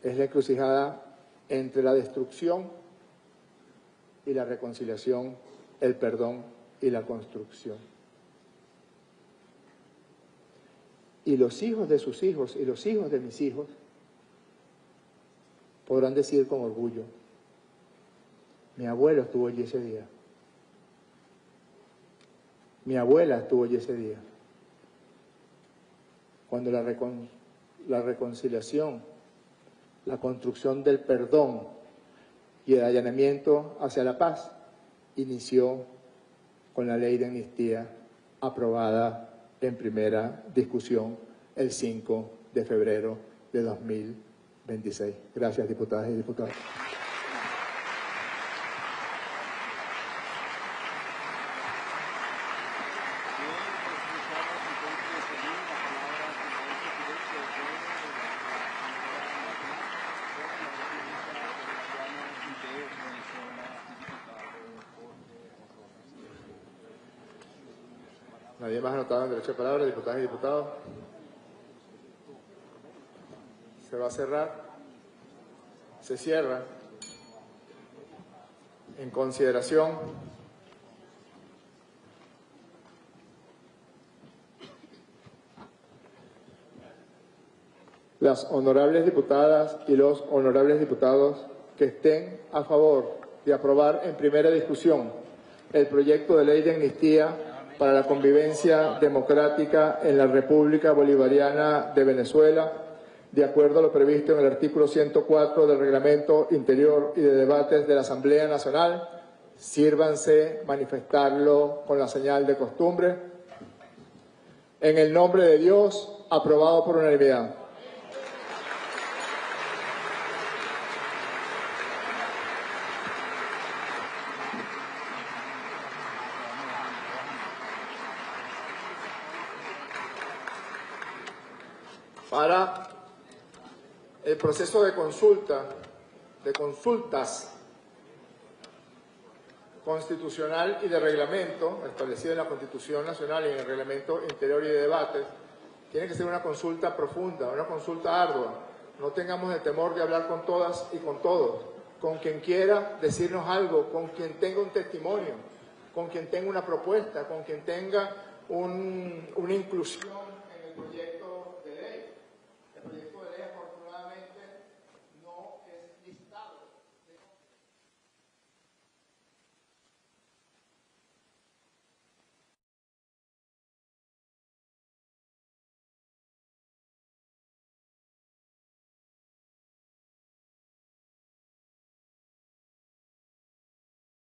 S1: Es la encrucijada entre la destrucción y la reconciliación, el perdón y la construcción. Y los hijos de sus hijos y los hijos de mis hijos podrán decir con orgullo, mi abuelo estuvo allí ese día. Mi abuela estuvo allí ese día. Cuando la reconciliación, la construcción del perdón y el allanamiento hacia la paz inició con la ley de amnistía aprobada en primera discusión el 5 de febrero de 2026. Gracias, diputadas y diputados. Nadie más anotado en derecho de palabra, diputadas y diputados. Se va a cerrar. Se cierra. En consideración las honorables diputadas y los honorables diputados que estén a favor de aprobar en primera discusión el proyecto de ley de amnistía para la convivencia democrática en la República Bolivariana de Venezuela, de acuerdo a lo previsto en el artículo 104 del Reglamento Interior y de Debates de la Asamblea Nacional, sírvanse manifestarlo con la señal de costumbre. En el nombre de Dios, aprobado por unanimidad. Para el proceso de consultas constitucional y de reglamento, establecido en la Constitución Nacional y en el Reglamento Interior y de Debates, tiene que ser una consulta profunda, una consulta ardua. No tengamos el temor de hablar con todas y con todos, con quien quiera decirnos algo, con quien tenga un testimonio, con quien tenga una propuesta, con quien tenga una inclusión en el proyecto